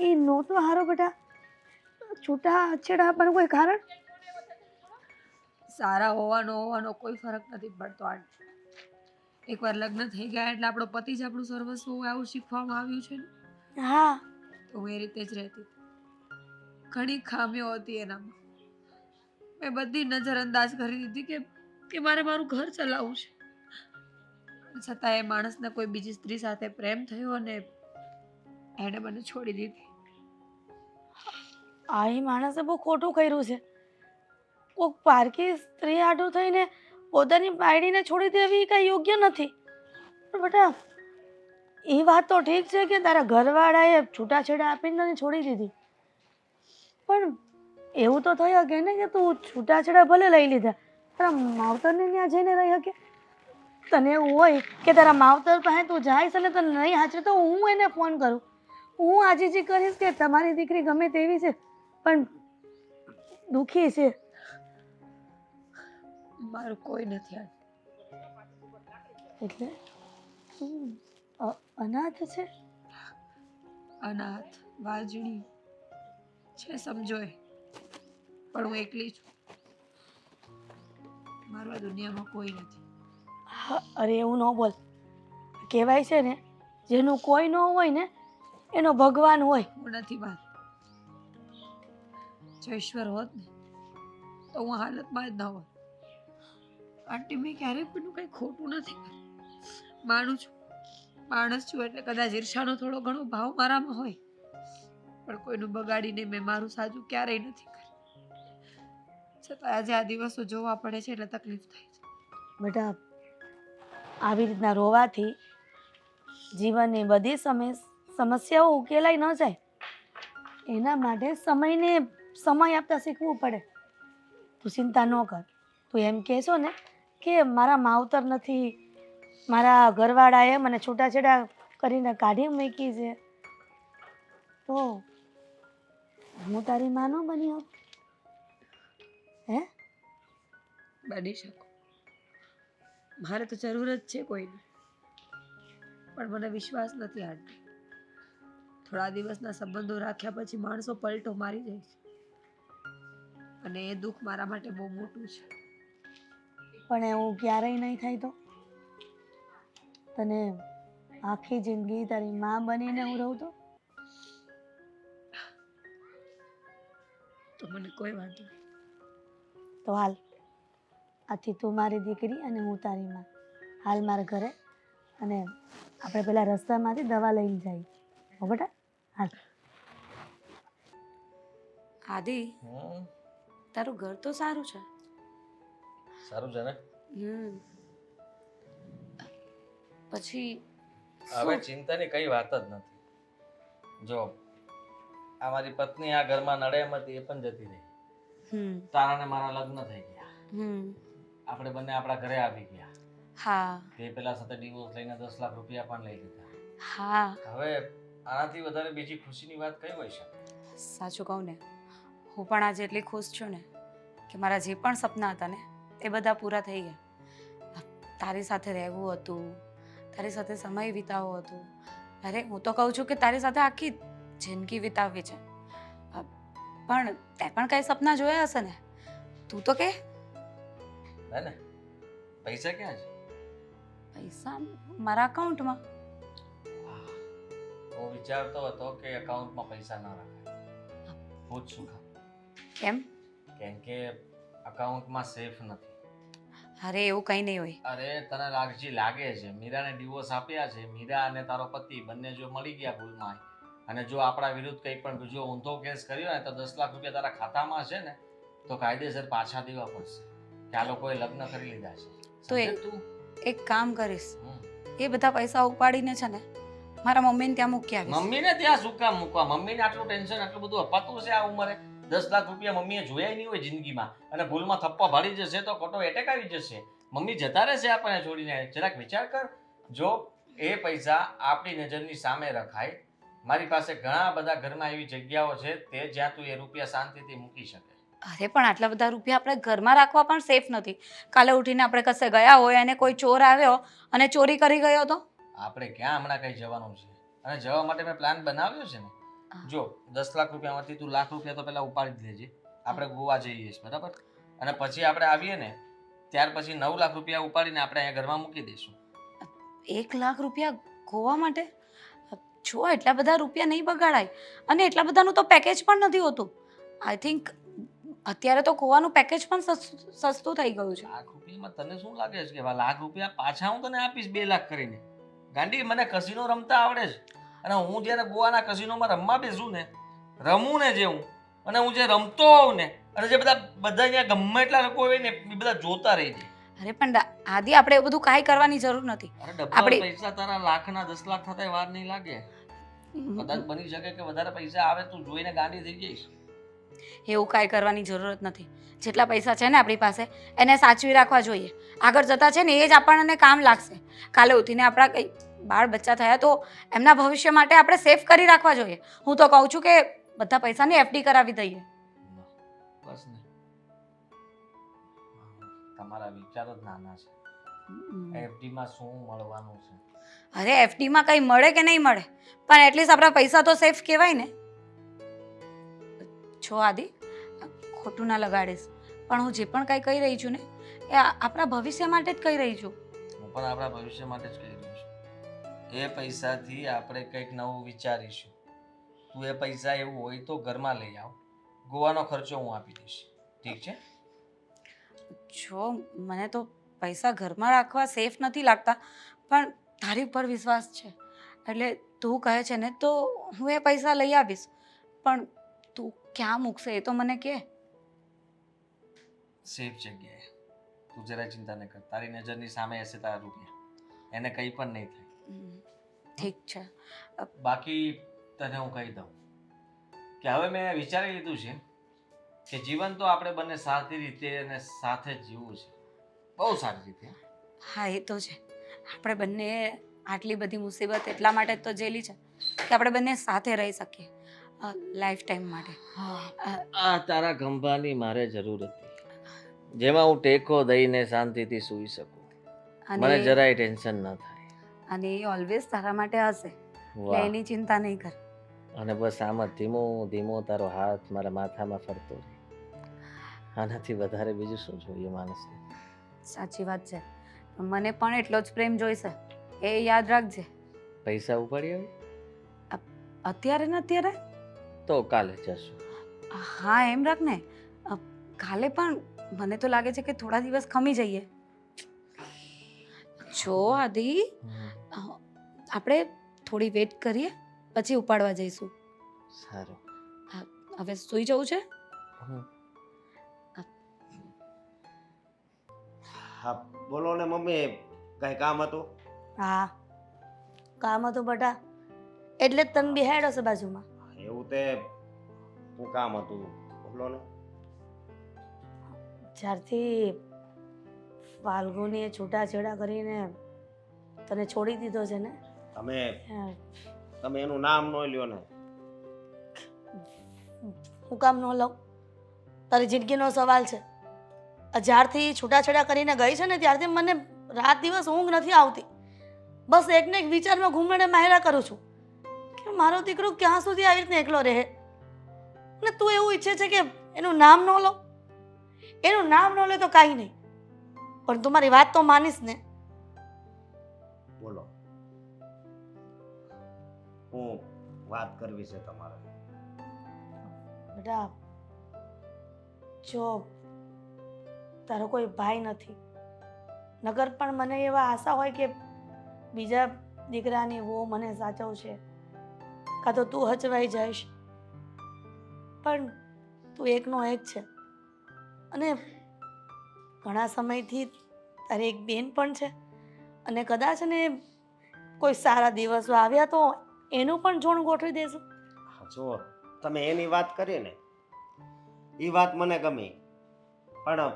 એ નહોતો હારો બેટા. છૂટાછેડા આપવાનું કોઈ કારણ? સારા હોવાનો કોઈ ફરક નથી પડતો આંટી. એકવાર લગ્ન થઈ ગયા એટલે આપણો પતિ જ આપણું સર્વસ્વ હોય આવું શીખવામાં આવ્યું છે ને. હા, તો હું એ રીતે જ રહેતી. ઘણી ખામીઓ હતી એનામાં, મેં બધી નજરઅંદાજ કરી દીધી કે મારે મારું ઘર ચલાવવું છે. છતાં એ માણસને કોઈ બીજી સ્ત્રી સાથે પ્રેમ થયો અને એણે મને છોડી દીધી. આ એ માણસે બહુ ખોટું કર્યું છે. કોઈક પારકી સ્ત્રી આડું થઈને પોતાની બાયડીને છોડી દેવી કઈ યોગ્ય નથી. પણ બેટા એ વાત તો ઠીક છે કે તારા ઘરવાળાએ છૂટાછેડા આપીને તને છોડી દીધી, પણ એવું તો થઈ શકે ને કે તું છૂટાછેડા ભલે લઈ લીધા, તારા માવતરને ત્યાં જઈને રહી શકે. તને એવું હોય કે તારા માવતર પાસે તું જઈશ અને તને નહીં હાચે તો હું એને ફોન કરું, હું આજીજી કરીશ કે તમારી દીકરી ગમે તેવી છે પણ દુઃખી છે. મારું કોઈ નથી એટલે અનાથ છે? અનાથ વાજણી છે સમજો એ, પણ હું એકલી છું. મારા દુનિયામાં કોઈ નથી. અરે એવું ન બોલ. કહેવાય છે ને જેનું કોઈ ન હોય ને એનો ભગવાન હોય. હું નથી વાત. જો ઈશ્વર હોત ને તો હું હાલતમાં જ ન હોત. આંટી મેં ક્યારેય કોઈનું કંઈ ખોટું નથી કર્યું. માનું છું માણસ છું એટલે કદાચ ઈર્ષાનો થોડો ઘણો ભાવ મારામાં હોય, પણ કોઈનું બગાડીને મેં મારું સાચું ક્યારેય નથી કર્યું. છતાં આજે આ દિવસો જોવા પડે છે એટલે તકલીફ થાય છે. બેટા આવી રીતના રોવાથી જીવનની બધી સમસ્યાઓ ઉકેલાઈ ન જાય. એના માટે સમય આપતા શીખવું પડે. તું ચિંતા ન કર. તું એમ કહેશો ને કે મારા માવતર નથી, મારા ઘરવાળાએ મને છૂટાછેડા કરીને કાઢી મૂકી છે, તો હું તારી માં ન બની હોત? હે? બની શકો. મારે તો જરૂર જ છે કોઈની, પણ મને વિશ્વાસ નથી આંટી. થોડા દિવસના સંબંધો રાખ્યા પછી માણસો પલટો મારી જાય છે, અને એ દુઃખ મારા માટે બહુ મોટું છે. પણ એવું ક્યારેય નહીં થાય તને આખી જિંદગી તારી માં બનીને હું રહું તો મને કોઈ વાંધો નહીં. તો હાલ, આથી તું મારી દીકરી અને હું તારી માં. હાલ મારા ઘરે, અને આપણે પેલા રસ્તામાંથી દવા લઈને જઈએ. હો બેટા, હાલ. આદિ, તારું ઘર તો સારું છે. સારું છે ને? પછી હવે ચિંતાની કઈ વાત જ નથી. જો આ મારી પત્ની આ ઘરમાં નડે એમ હતી, એ પણ જતી રહી. તારા ને મારા લગ્ન થઈ ગયા, આપણે બંને આપણા ઘરે આવી ગયા. હા તે પેલા સાથે ડિવોર્સ લઈને 10 લાખ રૂપિયા પણ લઈ લીધા. હા, હવે આનાથી વધારે બીજી ખુશીની વાત કઈ હોય શકે? સાચું કહું ને, હું પણ આજે એટલી ખુશ છું ને કે મારા જે પણ સપના હતા ને એ બધા પૂરા થઈ ગયા. તારી સાથે રહેવું હતું, તારી સાથે સમય વિતાવવો હતો. અરે હું તો કહું છું કે તારી સાથે આખી જિંદગી વિતાવવી છે. પણ તે પણ કઈ સપના જોયા હશે ને? તું તો કે. ને પૈસા ક્યાં છે? પૈસા મારા અકાઉન્ટમાં. હું વિચારતો હતો કે એકાઉન્ટમાં પૈસા ના રખાય. પૂછ શું કામ? કેમ? કેમ કે અકાઉન્ટમાં સેફ નથી. અરે એવું કંઈ નહીં હોય. અરે તને લાગે છે મીરાને ડિવોર્સ આપ્યા છે, મીરા અને તારો પતિ બંને જો મળી ગયા ભૂલમાં, અને જો આપણા વિરુદ્ધ કંઈ પણ બીજો ઊંધો કેસ કર્યો ને તો 10 લાખ રૂપિયા તારા ખાતામાં છે ને તો કાયદેસર પાછા દેવા પડશે કે આ લોકોએ લગ્ન કરી લીધા છે. તો તું એક કામ કરીશ, એ બધા પૈસા ઉપાડીને છે ને મારા મમ્મીને ત્યાં મૂકી આવીશ. મમ્મીને ત્યાં શું કામ મૂકવા? મમ્મીને આટલું ટેન્શન, આટલું બધું અપાતું છે આ ઉંમરે? 10 લાખ રૂપિયા મમ્મીએ જોયા નહીં હોય જિંદગીમાં, અને ભૂલમાં થપ્પા ભાડી જશે તો ખોટો એટેક આવી જશે. મમ્મી જતા રહેશે આપણને છોડીને. જરાક વિચાર કર. જો એ પૈસા આપણી નજરની સામે રખાય, મારી પાસે ઘણા બધા ઘરમાં એવી જગ્યાઓ છે તે જ્યાં તું એ રૂપિયા શાંતિથી મૂકી શકે. અરે પણ આટલા બધા રૂપિયા આપણે ઘરમાં રાખવા પણ સેફ નથી. કાલે ઉઠીને આપણે કશે ગયા હોય અને કોઈ ચોર આવ્યો અને ચોરી કરી ગયો તો? આપણે ક્યાં હમણાં કઈ જવાનું છે? અને જવા માટે મેં પ્લાન બનાવ્યો છે ને. જો 10 લાખ રૂપિયામાંથી તું લાખ રૂપિયા તો પેલા ઉપાડી જ લેજે. આપણે ગોવા જઈએ છીએ, બરાબર? અને પછી આપણે આવીએ ને ત્યાર પછી 9 લાખ રૂપિયા ઉપાડીને આપણે અહીંયા ઘરમાં મૂકી દઈશું. 1 લાખ રૂપિયા ગોવા માટે? જો એટલા બધા રૂપિયા નહીં બગાડાય, અને એટલા બધાનું તો પેકેજ પણ નથી હોતું. આઈ થિંક અત્યારે તો ગોવાનું પેકેજ પણ સસ્તું થઈ ગયું છે. લાખ રૂપિયામાં તને શું લાગે છે કે લાખ રૂપિયા પાછા હું તને આપીશ 2 લાખ કરીને? ગાંડી, મને કસિનો રમતા આવડે છે, અને હું જ્યારે ગોવાના કસિનોમાં રમવા બેસું ને, રમું ને જે હું, અને હું જે રમતો હોઉં ને, અને જે બધા અહીંયા ગમે એટલા લોકો હોય ને એ બધા જોતા રહી જાય. અરે પણ આદિ, આપણે એવું બધું કાંઈ કરવાની જરૂર નથી. અરે ડબલ પૈસા તારા લાખના 10 લાખ થતા વાર નહીં લાગે. કદાચ બની શકે કે વધારે પૈસા આવે, તું જોઈને ગાંડી થઈ જઈશ. એવું કાંઈ કરવાની જરૂરત નથી. જેટલા પૈસા છે ને આપણી પાસે એને સાચવી રાખવા જોઈએ. આગળ જતા છે ને એ જ આપણને કામ લાગશે. કાલે ઉઠીને આપણા કંઈ બાળ બચ્ચા થયા તો એમના ભવિષ્ય માટે આપણે સેફ કરી રાખવા જોઈએ. હું તો કહું છું કે બધા પૈસાની FD કરાવી દઈએ. બસ ને, તમારા વિચારો જ નાના છે. FDમાં શું મળવાનું છે? અરે FDમાં કંઈ મળે કે નહીં મળે, પણ એટલીસ્ટ આપણા પૈસા તો સેફ કહેવાય ને. છો આદિ, ખોટું ના લગાડીશ, પણ હું જે પણ કંઈ કહી રહી છું ને એ આપણા ભવિષ્ય માટે જ કહી રહી છું. હું પણ આપણા ભવિષ્ય માટે જ કહી રહ્યો છું. એ પૈસાથી આપણે કંઈક નવું વિચારીશું. તું એ પૈસા એવું હોય તો ઘરમાં લઈ આવ, ગોવાનો ખર્ચો હું આપી દઈશ. ઠીક છે? જો મને તો પૈસા ઘરમાં રાખવા સેફ નથી લાગતા, પણ તારી ઉપર વિશ્વાસ છે એટલે તું કહે છે ને તો હું એ પૈસા લઈ આવીશ. પણ તું ક્યાં મૂકશે એ તો મને કહે. સેફ જગ્યાએ. તું જરા ચિંતા ન કર. તારી નજરની સામે હશે તારા રૂપિયા, એને કંઈ પણ નહીં થાય. ઠીક છે. બાકી તને હું કહી દઉં કે હવે મેં વિચારી લીધું છે કે જીવન તો આપણે બંને સારી રીતે અને સાથે જ જીવવું છે, બહુ સારી રીતે. હા એ તો છે. આપણે બંને આટલી બધી મુસીબત એટલા માટે જ તો ઝેલી છે કે આપણે બંને સાથે રહી શકીએ લાઈફ ટાઈમ માટે. આ તારા ખંભાની મારે જરૂર હતી, જેમાં હું ટેકો દઈને શાંતિથી સૂઈ શકું, મને અને જરાય ટેન્શન ન થાય. અને એ ઓલવેઝ તારા માટે હશે, એટલે વાહ. એની ચિંતા નહીં કર. અને બસ આમ જ ધીમો ધીમો તારો હાથ મારા માથામાં ફરતો રહે. આનાથી વધારે બીજું શું જોઈએ માણસને? સાચી વાત છે. મને પણ એટલો જ પ્રેમ જોઈશે, એ યાદ રાખજે. પૈસા ઉપાડી આવી અત્યારે ને અત્યારે તો કાલે જશું. હા એમ રાખ ને, કાલે પણ મને તો લાગે છે કે થોડા દિવસ ખમી જઈએ. જો આદિ, આપણે થોડી વેટ કરીએ પછી ઉપાડવા જઈશું. સારું. હવે સૂઈ જવું છે? હા બોલો ને મમ્મી, કઈ કામ હતું? હા કામ હતું બટા, એટલે જ તને બિહાડ્યો છે બાજુમાં. એવું તે શું કામ હતું બોલો ને. જ્યારથી ફાલ્ગુનીએ છૂટાછેડા કરીને તને છોડી દીધો છે ને, તમે એનું નામ ન લ્યો ને. હું કામ ન લઉં? તારી જિંદગીનો સવાલ છે. જ્યારથી છૂટાછેડા કરીને ગઈ છે ને ત્યારથી મને રાત દિવસ ઊંઘ નથી આવતી. બસ એકને એક વિચારમાં ઘૂમીને માયરા કરું છું કે મારો દીકરો ક્યાં સુધી આવી રીતને એકલો રહે. અને તું એવું ઈચ્છે છે કે એનું નામ ન લો? એનું નામ ન લે તો કાંઈ નહીં, પણ તું મારી વાત તો માનીશ ને? બોલો, હું વાત કરવી છે તમારે. બેટા જો તારો કોઈ ભાઈ નથી, નગર પણ મને એવા આશા હોય કે બીજા દીકરાની વો મને સાચવશે, કાં તો તું હચવાઈ જઈશ. પણ તું એકનો એક છે અને ઘણા સમયથી તારી એક બેન પણ છે, અને કદાચ ને કોઈ સારા દિવસો આવ્યા તો એનું પણ જોણ ગોઠવી દેશું. જો તમે એની વાત કરી ને, એ વાત મને ગમી, પણ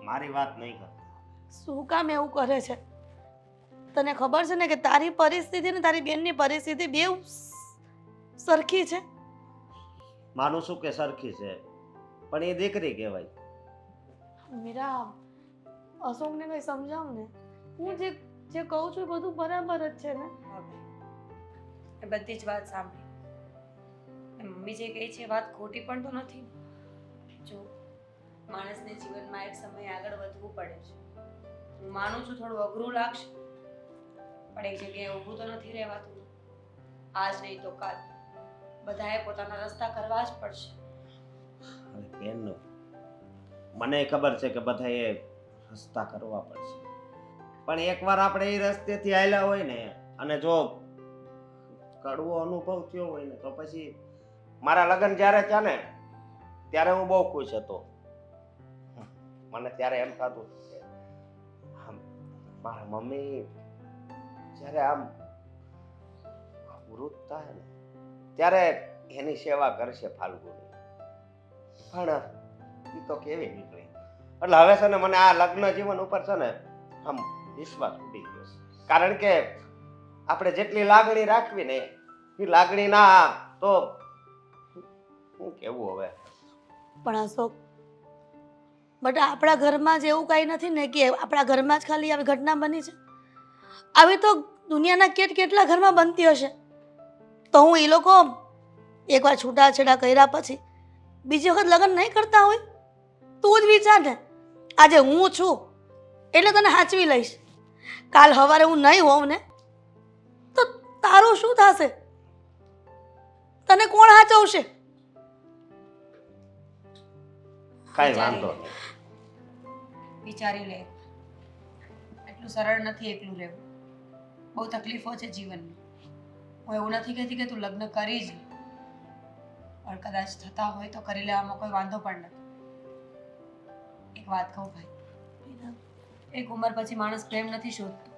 મારી વાત નહીં કરતા. શું કામ એવું કરે છે? તને ખબર છે ને કે તારી પરિસ્થિતિ ને તારી બેનની પરિસ્થિતિ બેવ સરખી છે. માનું શું કે સરખી છે, પણ એ દીકરી કહેવાય. મીરા, અશોકને કંઈ સમજાવ ને. હું જે કહું છું એ બધું બરાબર જ છે ને? એ બધી જ વાત સાંભળી. મમ્મી જે કહે છે એ વાત ખોટી પણ તો નથી. જો માણસને જીવનમાં એક સમય આગળ વધવું પડે છે. હું માનું છું થોડું અઘરું લાગશે, પણ એક જગ્યાએ ઊભું તો નથી રહેવાતું. આજ નહીં તો કાલ બધાએ પોતાના રસ્તા કરવા જ પડશે. અને બેનનો મને ખબર છે કે બધાએ રસ્તા કરવા પડશે, પણ એકવાર આપણે એ રસ્તેથી હાલ્યા હોય ને અને જો કડવો અનુભવ થયો હોય ને તો પછી મારા લગ્ન જ્યારે થયા ને ત્યારે હું બહુ ખુશ હતો. મને ત્યારે એમ થતું કે મારા મમ્મી જ્યારે આમ વૃદ્ધ થાય ને ત્યારે એની સેવા કરશે ફાલ્ગુની. પણ એ તો કેવી નીકળી. એટલે હવે છે ને મને આ લગ્ન જીવન ઉપર છે ને આમ વિશ્વાસ ઉડી ગયો છે, કારણ કે આપણે જેટલી લાગણી રાખવી ને એ લાગણી ના તો શું કેવું હવે. પણ અશોક, બટ આપણા ઘરમાં જ એવું કાંઈ નથી ને કે આપણા ઘરમાં જ ખાલી આવી ઘટના બની છે? આવી તો દુનિયાના કેટલા ઘરમાં બનતી હશે. તો હું એ લોકો એકવાર છૂટાછેડા કર્યા પછી બીજી વખત લગ્ન નહીં કરતા હોય? તું જ વિચાર ને, આજે હું છું એટલે તને સાચવી લઈશ, કાલ સવારે હું નહીં હોઉં ને તો તારું શું થશે? તને કોણ સાચવશે? કાંઈ વાંધો નહીં. વિચારી લે, એટલું સરળ નથી એકલું રહેવું. બહુ તકલીફો છે જીવનમાં. હું એવું નથી કહેતી કે તું લગ્ન કરી જ લે, પણ કદાચ થતા હોય તો કરી લેવામાં કોઈ વાંધો પણ નથી. એક વાત કહું ભાઈ, એક ઉંમર પછી માણસ પ્રેમ નથી શોધતો.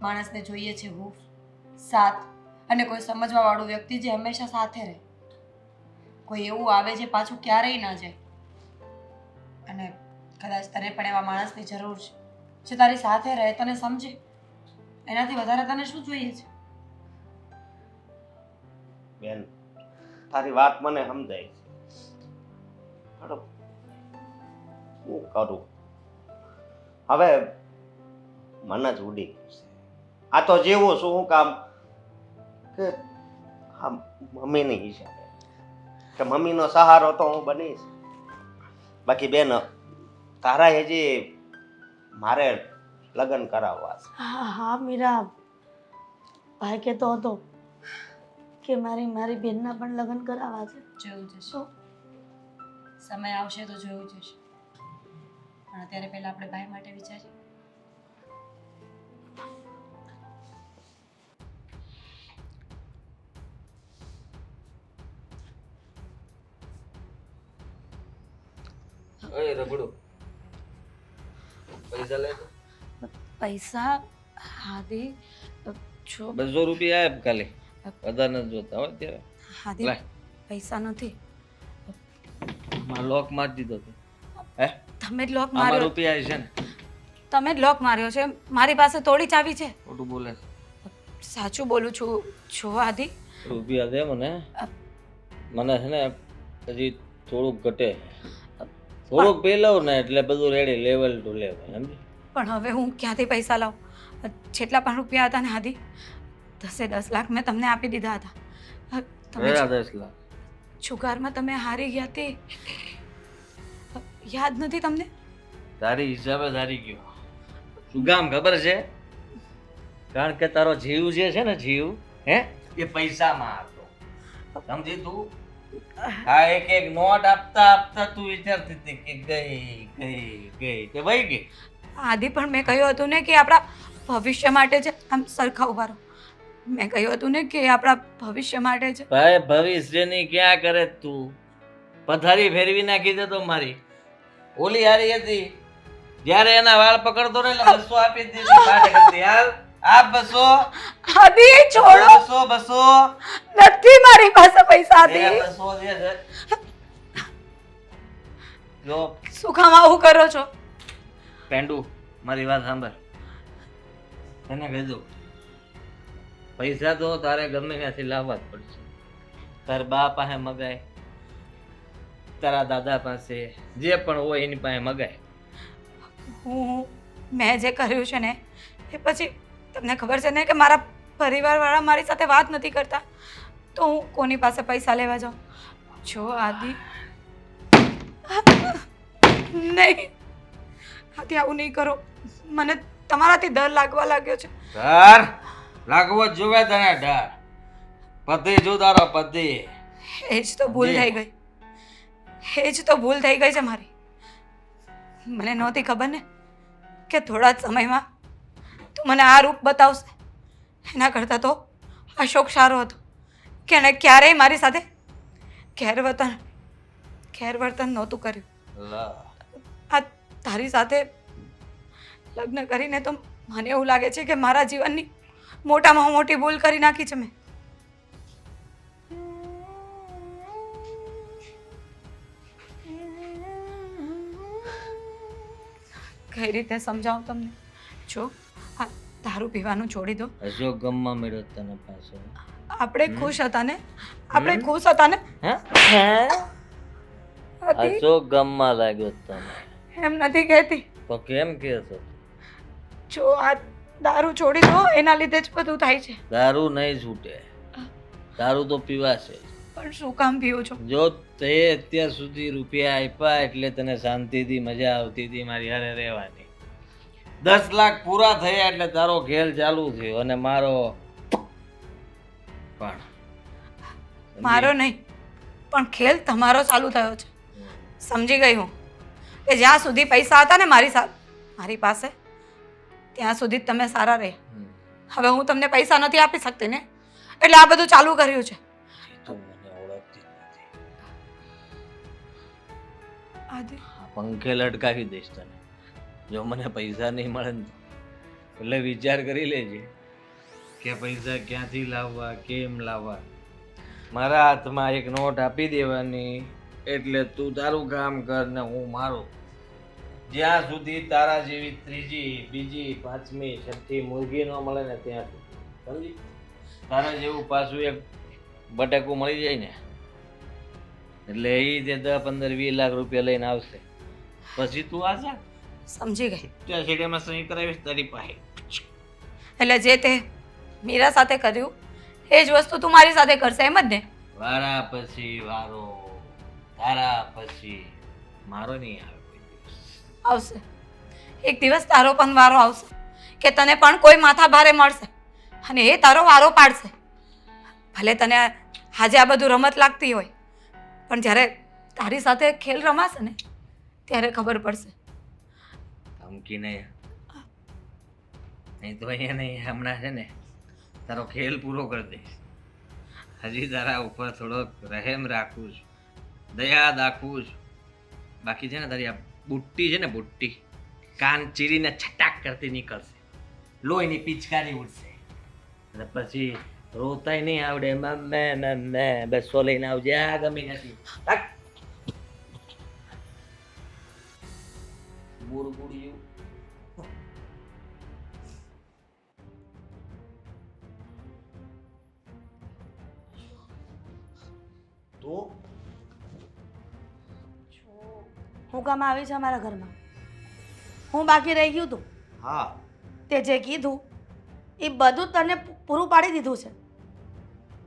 માણસને જોઈએ છે હૂંફ, સાથ અને કોઈ સમજવા વાળું વ્યક્તિ જે હંમેશા સાથે રહે. કોઈ એવું આવે જે પાછું ક્યારેય ના જાય. અને કદાચ તને પણ એવા માણસની જરૂર છે જે તારી સાથે રહે, તને સમજે. એનાથી વધારે તને શું જોઈએ છે? બેન, તારી વાત મને સમજાય છે, પણ શું કરું? હવે મન જ ઉડી ગયું છે. આ તો જેવું શું હું કામ કે આ મમ્મીની હિસાબે કે મમ્મીનો સહારો તો હું બનીશ. બાકી બેન, તારા હજી મારે લગ્ન કરાવવા છે. હા હા મીરા, ભાઈ કહેતો હતો કે મારી બેનના પણ લગ્ન કરાવવા છે. જોયું જશે, સમય આવશે તો જોયું જશે. પણ અત્યારે પહેલા આપણે ભાઈ માટે વિચારીએ. ઓય રગડું, પૈસા લે તો. પૈસા હાદી જો 200 રૂપિયા આપ ખાલી, વધારે નથી જોતા હોય ત્યારે. હાદી લાય. પૈસા નથી. માં લોક મારી દીધો તો. હે તમે જ લોક આમાં માર્યો, રૂપિયા છે ને, તમે જ લોક માર્યો છે. મારી પાસે થોડી ચાવી છે. ખોટું બોલે. સાચું બોલું છું. જો આદિ, રૂપિયા દે મને. મને છે ને હજી થોડુંક ઘટે, થોડુંક પી લઉં ને એટલે બધું રેડી, લેવલ ટુ લેવલ, સમજી? પણ હવે હું ક્યાંથી પૈસા લાવું? જેટલા પણ રૂપિયા હતા ને આદિ, 10 લાખ મેં તમને આપી દીધા હતા. તમે કયા 10 લાખ? જુગારમાં તમે હારી ગયા તે યાદ નથી તમને? તારી હિસાબે હારી ગયો. શું કામ ખબર છે? કારણ કે તારો જીવ જે છે ને, જીવ હે એ પૈસામાં હતો, સમજી તું? આ એક એક નોટ આપતા આપતા તું વિચારતી હતી કે ગઈ ગઈ ગઈ તે વહી ગઈ. આદિ પણ મેં કહ્યું હતું ને કે આપણા ભવિષ્ય માટે છે. આમ સરખા ઉભા રહો. મેં કહ્યું હતું ને કે આપણા ભવિષ્ય માટે છે. ભાઈ ભવિષ્યની ક્યાં કરે તું? પથારી ફેરવી નાખી દે તો મારી. ઓલી હારી હતી જ્યારે એના વાળ પકડતો ને એટલે 200 આપી જ દીધી, પાછળ કરતી. હાલ આપ 200. આદિ છોડો, 200 નથી મારી પાસે પૈસા. આદિ 200 દે છે. જો શું કામ આવું કરો છો? પેન્ડુ, મારી વાત સાંભળ. એને કીધું પૈસા તો તારે ગમે ત્યાંથી લાવવા જ પડશે. તાર બા પાસે મગાય, તારા દાદા પાસે, જે પણ હોય એની પાસે મગાય. મેં જે કર્યું છે ને એ પછી તમને ખબર છે ને કે મારા પરિવારવાળા મારી સાથે વાત નથી કરતા, તો હું કોની પાસે પૈસા લેવા જાઉં? જો આદિ, નહીં આદિ, આવું નહીં કરો. મને તમારાથી ડર લાગવા લાગ્યો છે. ડર લાગવો જ જોવે તને, ડર. પતિ જો તારો પતિ. એ જ તો ભૂલ થઈ ગઈ, એ જ તો ભૂલ થઈ ગઈ છે મારી. મને નહોતી ખબર ને કે થોડા જ સમયમાં તું મને આ રૂપ બતાવશે. એના કરતાં તો અશોક સારો હતો કે એણે ક્યારેય મારી સાથે ગેરવર્તન નહોતું કર્યું. આ તારી સાથે લગ્ન કરીને તો મને એવું લાગે છે કે મારા જીવનની મોટામાં મોટી ભૂલ કરી નાખી છે મેં. કઈ રીતે સમજાવું તમને? જો આ દારૂ પીવાનું છોડી દો. અશોક ગમમાં મળ્યો તને પાછો. આપણે ખુશ હતા ને, આપણે ખુશ હતા ને. હતી. અશોક ગમમાં લાગ્યો તને. એમ નથી કહેતી. તો કેમ કે છો? જો આ દારૂ છોડી દો, એના લીધે જ બધું થાય છે. દારૂ નહીં છૂટે, દારૂ તો પીવાશે. પણ શું કામ પીવો છો? જો તે અત્યાર સુધી રૂપિયા આપ્યા એટલે તને શાંતિથી મજા આવતી હતી મારી હારે રહેવાની. 10 લાખ પૂરા થયા એટલે તારો ખેલ ચાલુ થયો અને મારો પણ. મારો નહીં, પણ ખેલ તમારો ચાલુ થયો છે. સમજી ગઈ હું કે જ્યાં સુધી પૈસા હતા ને મારી પાસે, ત્યાં સુધી જ તમે સારા રહ્યા. હવે હું તમને પૈસા નથી આપી શકતી ને, એટલે આ બધું ચાલુ કર્યું છે. તું મને ઓળખતી જ નથી. આદિ પંખે લટકાવી દઈશ તને જો મને પૈસા નહીં મળે ને એટલે વિચાર કરી લેજે કે પૈસા ક્યાંથી લાવવા કેમ લાવવા. મારા હાથમાં એક નોટ આપી દેવાની એટલે તું તારું કામ કર ને હું મારું. જ્યાં સુધી તારા જેવી ત્રીજી બીજી પાંચમી છઠ્ઠી મુરગી ન મળે ને ત્યાં સુધી સમજી. તારા જેવું પાછું એક બટેકું મળી જાય ને એટલે એ તે 10, 15, 20 લાખ રૂપિયા લઈને આવશે. પછી તું આજા સમજી ગઈ. ત્યાં છેડામાં સહી કરાવીશ તારી પાસે. એટલે જે તે મીરા સાથે કર્યું એ જ વસ્તુ તું મારી સાથે કરશે એમ જ ને? વારા પછી વારો, તારા પછી મારો નહીં આવે કોઈ દિવસ. આવશે એક દિવસ તારો પણ વારો આવશે કે તને પણ કોઈ માથા ભારે મળશે અને એ તારો વારો પાડશે. ભલે તને આજે આ બધું રમત લાગતી હોય પણ જ્યારે તારી સાથે ખેલ રમાશે ને ત્યારે ખબર પડશે. ધમકી નહીં તો અહીંયા નહીં હમણાં છે ને તારો ખેલ પૂરો કરી દઈશ. હજી તારા ઉપર થોડોક રહેમ રાખું છું, દયા દાખવું છું. બાકી છે ને તારી આ બુટ્ટી છે ને બુટ્ટી કાન ચીરીને છટાક કરતી નીકળશે, લોહીની પિચકારી ઉડશે અને પછી રોતાય નહીં આવડે. મમ્મે બસો લઈને આવજે, આ ગમી નથી. બુરબુડિયું તું હું કામ આવી છે અમારા ઘરમાં? હું બાકી રહી ગયું તું? હા તે જે કીધું એ બધું તને પૂરું પાડી દીધું છે.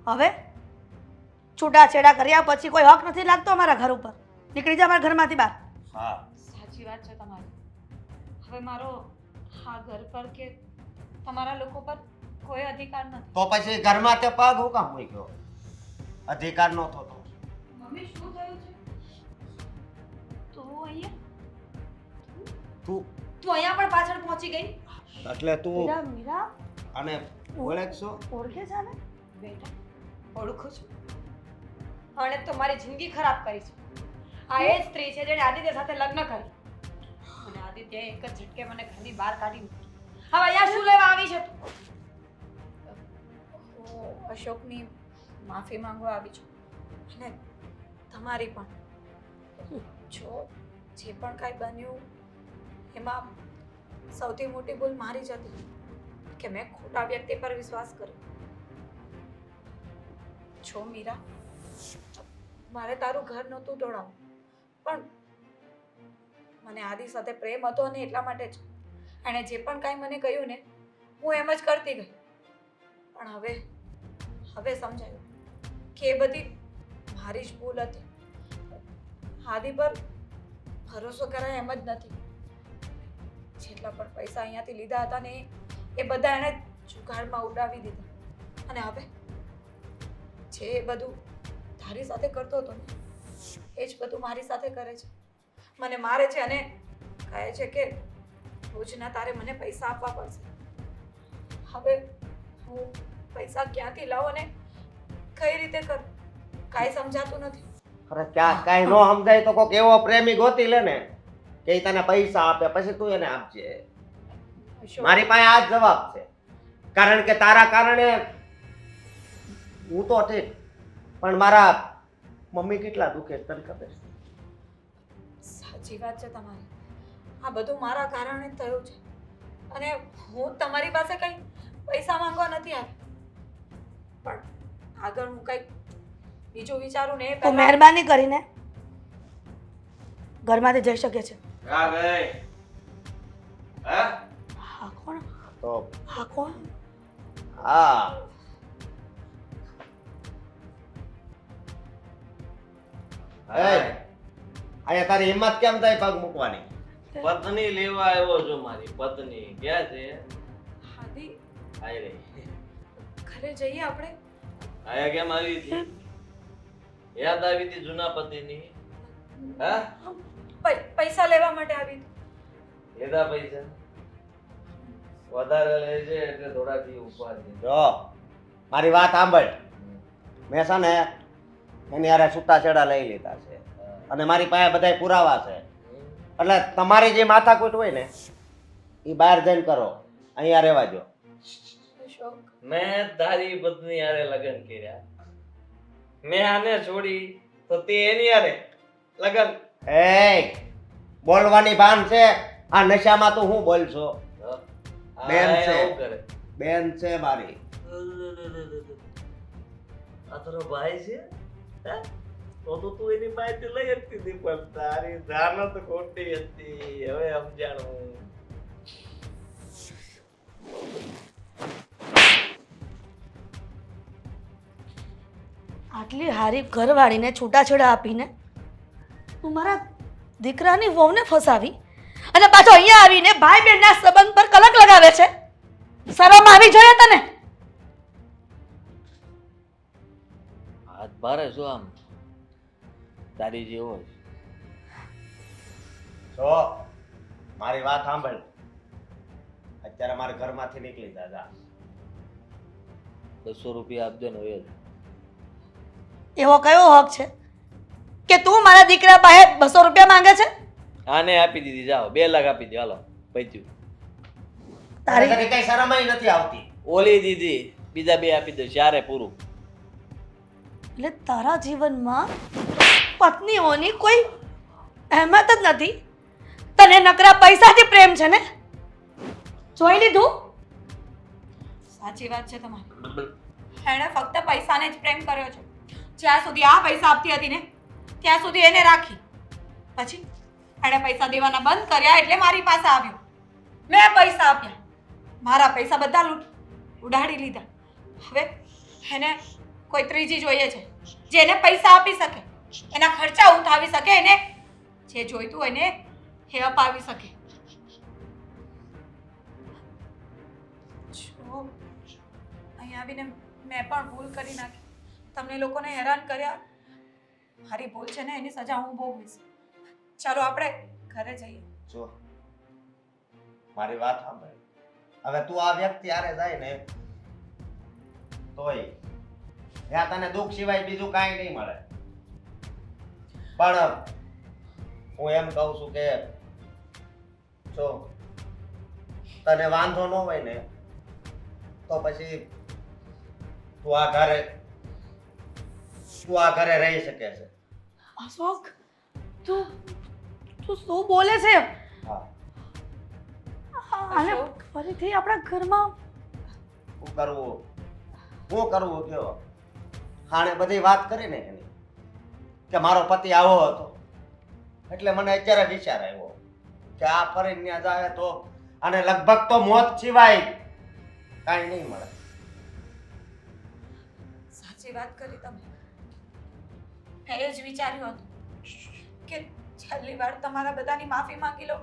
હવે છૂટાછેડા કર્યા પછી કોઈ હક નથી લાગતો અમારા ઘર ઉપર. નીકળી જા અમારા ઘરમાંથી બહાર. હા સાચી વાત છે તમારી. હવે મારો આ ઘર પર કે તમારા લોકો પર કોઈ અધિકાર નથી. તો પછી ઘરમાં તે પગ હું કામ મૂક્યો? અધિકાર નો થતો. મમ્મી શું થયું છે? તું અહીંયા તું અહીંયા પણ પાછળ પહોંચી ગઈ. એટલે તું મીરા મીરા અને ઓળખશો? ઓળખે છે ને? બેટા ઓળખું છું અને તમારી જિંદગી ખરાબ કરી છે. આ એ સ્ત્રી છે જેણે આદિત્ય સાથે લગ્ન કર્યું અને આદિત્યએ એક જ ઝટકે મને ઘરની બહાર કાઢી મૂકી. હવે અહીંયા શું લેવા આવી છે તું? હું અશોકની માફી માંગવા આવી છું અને તમારી પણ. જો જે પણ કાંઈ બન્યું એમાં સૌથી મોટી ભૂલ મારી જ હતી કે મેં ખોટા વ્યક્તિ પર વિશ્વાસ કર્યો. જો મીરા, મારે તારું ઘર નહોતું તોડાવું પણ મને આદિ સાથે પ્રેમ હતો અને એટલા માટે જ એણે જે પણ કાંઈ મને કહ્યું ને હું એમ જ કરતી ગઈ. પણ હવે સમજાયું કે એ બધી મારી જ ભૂલ હતી. આદિ પર ભરોસો કરાય એમ જ નથી. જેટલા પણ પૈસા અહીંયાથી લીધા હતા ને એ બધા એણે જુગાડમાં ઉડાવી દીધા અને હવે જે બધું તારી સાથે કરતો હતો ને એ જ બધું મારી સાથે કરે છે. મને મારે છે અને કહે છે કે રોજના તારે મને પૈસા આપવા પડશે. હવે હું પૈસા ક્યાંથી લાવું અને કઈ રીતે કરું કાંઈ સમજાતું નથી. અરે ક્યાં કાંઈ નો સમજાય તો કોક એવો પ્રેમી ગોતી લે ને કે ઈ તને પૈસા આપે પછી તું એને આપજે. અશોક, મારી પાસે આ જ જવાબ છે. કારણ કે તારા કારણે હું તો ઠીક પણ મારા મમ્મી કેટલા દુખે છે તને ખબર છે? સાચી વાત છે તમારી. આ બધું મારા કારણે જ થયું છે અને હું તમારી પાસે કંઈ પૈસા માંગવા નથી આવી. પણ આગળ હું કંઈક બીજું વિચારું ને એ તું પહેલાં મહેરબાની કરીને ઘરમાંથી જઈ શકે છે. કા ગઈ? હા હા કોણ? તો હા કોણ? હા અહીંયા તારી હિંમત કેમ થાય પગ મૂકવાની? પત્ની લેવા આવ્યો છો મારી પત્ની. ક્યાં છે? આદિ આઈ રહી. ઘરે જઈએ આપણે. આયા કેમ આવી હતી? યાદ આવી હતી જૂના પતિની? હા પૈસા લેવા માટે આવી હતી. લીધા પૈસા વધારે લે છે એટલે થોડાથી ઉપાડી. જો મારી વાત સાંભળ. મેં છે ને એની હારે છૂટાછેડા લઈ લીધા છે અને મારી પાસે બધાય પુરાવા છે. એટલે તમારી જે માથાકૂટ હોય ને એ બહાર જઈને કરો, અહીંયા રહેવા દો. અશોક, મેં તારી પત્ની હારે લગ્ન કર્યા, મેં આને છોડી તો તે એની હારે લગ્ન. એ બોલવાની ભાન છે? આ નશામાં તું હું બોલશો? બેન આ છે. એવું કરે. બેન છે મારી. આ તારો ભાઈ છે હે? તો તું એની પાસેથી લઈ શકતી હતી, પણ તારી જાનત ખોટી હતી. હવે સમજાણું. આટલી હારી ઘરવાળીને છૂટાછેડા આપીને તું મારા દીકરાની વહુને ફસાવી અને પાછો અહીંયા આવીને ભાઈ બહેનના સંબંધ પર કલંક લગાવે છે. શરમ આવી જોઈએ તને? હાથ ભારે છો આમ તારી જેવો જ. જો મારી વાત સાંભળ, અત્યારે મારા ઘરમાંથી નીકળી જા. 200 રૂપિયા આપજો ને હવે જ. એવો કયો હક છે કે તું મારા દીકરા પાસે 200 રૂપિયા માંગે છે? આને આપી દીધી, જાઓ 2 લાખ આપી દે, હાલો પૈત્યું. તારી તારી કઈ શરમય નથી આવતી. ઓલી દીધી, બીજા 2 આપી દો, 4 પૂરું. એટલે તારા જીવનમાં પત્નીઓની કોઈ અહેમત જ નથી. તને નકરા પૈસાથી પ્રેમ છે ને? જોઈ લીધું? સાચી વાત છે તમારી. એણે ફક્ત પૈસાને જ પ્રેમ કર્યો છે. જ્યાં સુધી આ પૈસા આપતી હતી ને ત્યાં સુધી એને રાખી. પછી એણે પૈસા દેવાના બંધ કર્યા એટલે મારી પાસે આવ્યો. મેં પૈસા આપ્યા, મારા પૈસા બધા ઉડાડી લીધા. હવે એને કોઈ ત્રીજી જોઈએ છે જેને પૈસા આપી શકે, એના ખર્ચા ઉઠાવી શકે, એને જે જોઈતું હોય ને એ અપાવી શકે. જો અહીં આવીને મેં પણ ભૂલ કરી નાખી, તમને લોકોને હેરાન કર્યા. મારી ભૂલ છે ને એની સજા હું ભોગવીશ. ચાલો આપણે ઘરે જઈએ. જો મારી વાત સાંભળ, હવે તું આ વ્યક્તિ હારે જાય ને તોય ત્યાં તને દુઃખ સિવાય બીજું કાંઈ નહીં મળે. પણ હું એમ કહું છું કે જો તને વાંધો ન હોય ને તો પછી તું આ ઘરે રહી શકે છે. અશોક, તું તું શું બોલે છે? હા, અને ફરીથી આપણા ઘરમાં શું કરવું કયો? હાણે બધી વાત કરી ને એની કે મારો પતિ આવો હતો, એટલે મને અત્યારે વિચાર આવ્યો કે આ ફરી ત્યાં જાય તો અને લગભગ તો મોત સિવાય કાંઈ નહીં મળે. સાચી વાત કરી તમે. મેં એ જ વિચાર્યું હતું કે છેલ્લી વાર તમારા બધાની માફી માંગી લો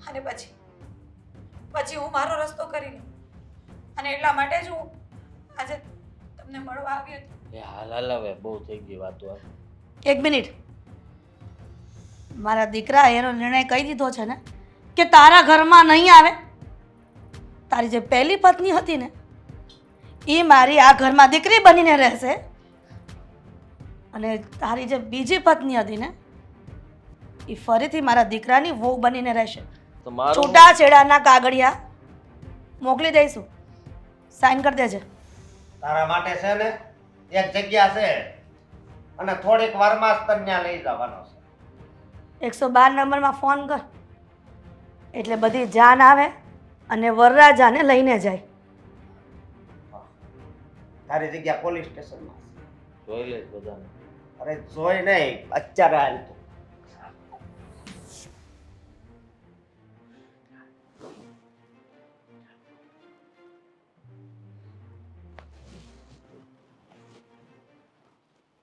અને પછી હું મારો રસ્તો કરી લઉં. અને એટલા માટે જ હું આજે તમને મળવા આવી હતી. એ હાલ હવે બહુ થઈ ગઈ વાતો. એક મિનિટ. મારા દીકરા એનો નિર્ણય કહી દીધો છે ને કે તારા ઘરમાં નહીં આવે. તારી જે પહેલી પત્ની હતી ને એ મારી આ ઘરમાં દીકરી બનીને રહેશે, અને તારી જે બીજી પત્ની હતી ને એ ફરીથી મારા દીકરાની વહુ બનીને રહેશે. તો મારું છૂટાછેડાના કાગળિયા મોકલી દઈશું, સાઈન કરી દેજે. તારા માટે છે ને એક જગ્યા છે અને થોડીક વારમાં જ તને ત્યાં લઈ જવાનો છે. 112 નંબરમાં ફોન કર એટલે બધી જાન આવે અને વરરાજાને લઈને જાય. તારી જગ્યા પોલીસ સ્ટેશનમાં છે. જોઈ લે બધાને. અરે જોઈ નહીં, અત્યારે હાલ તું.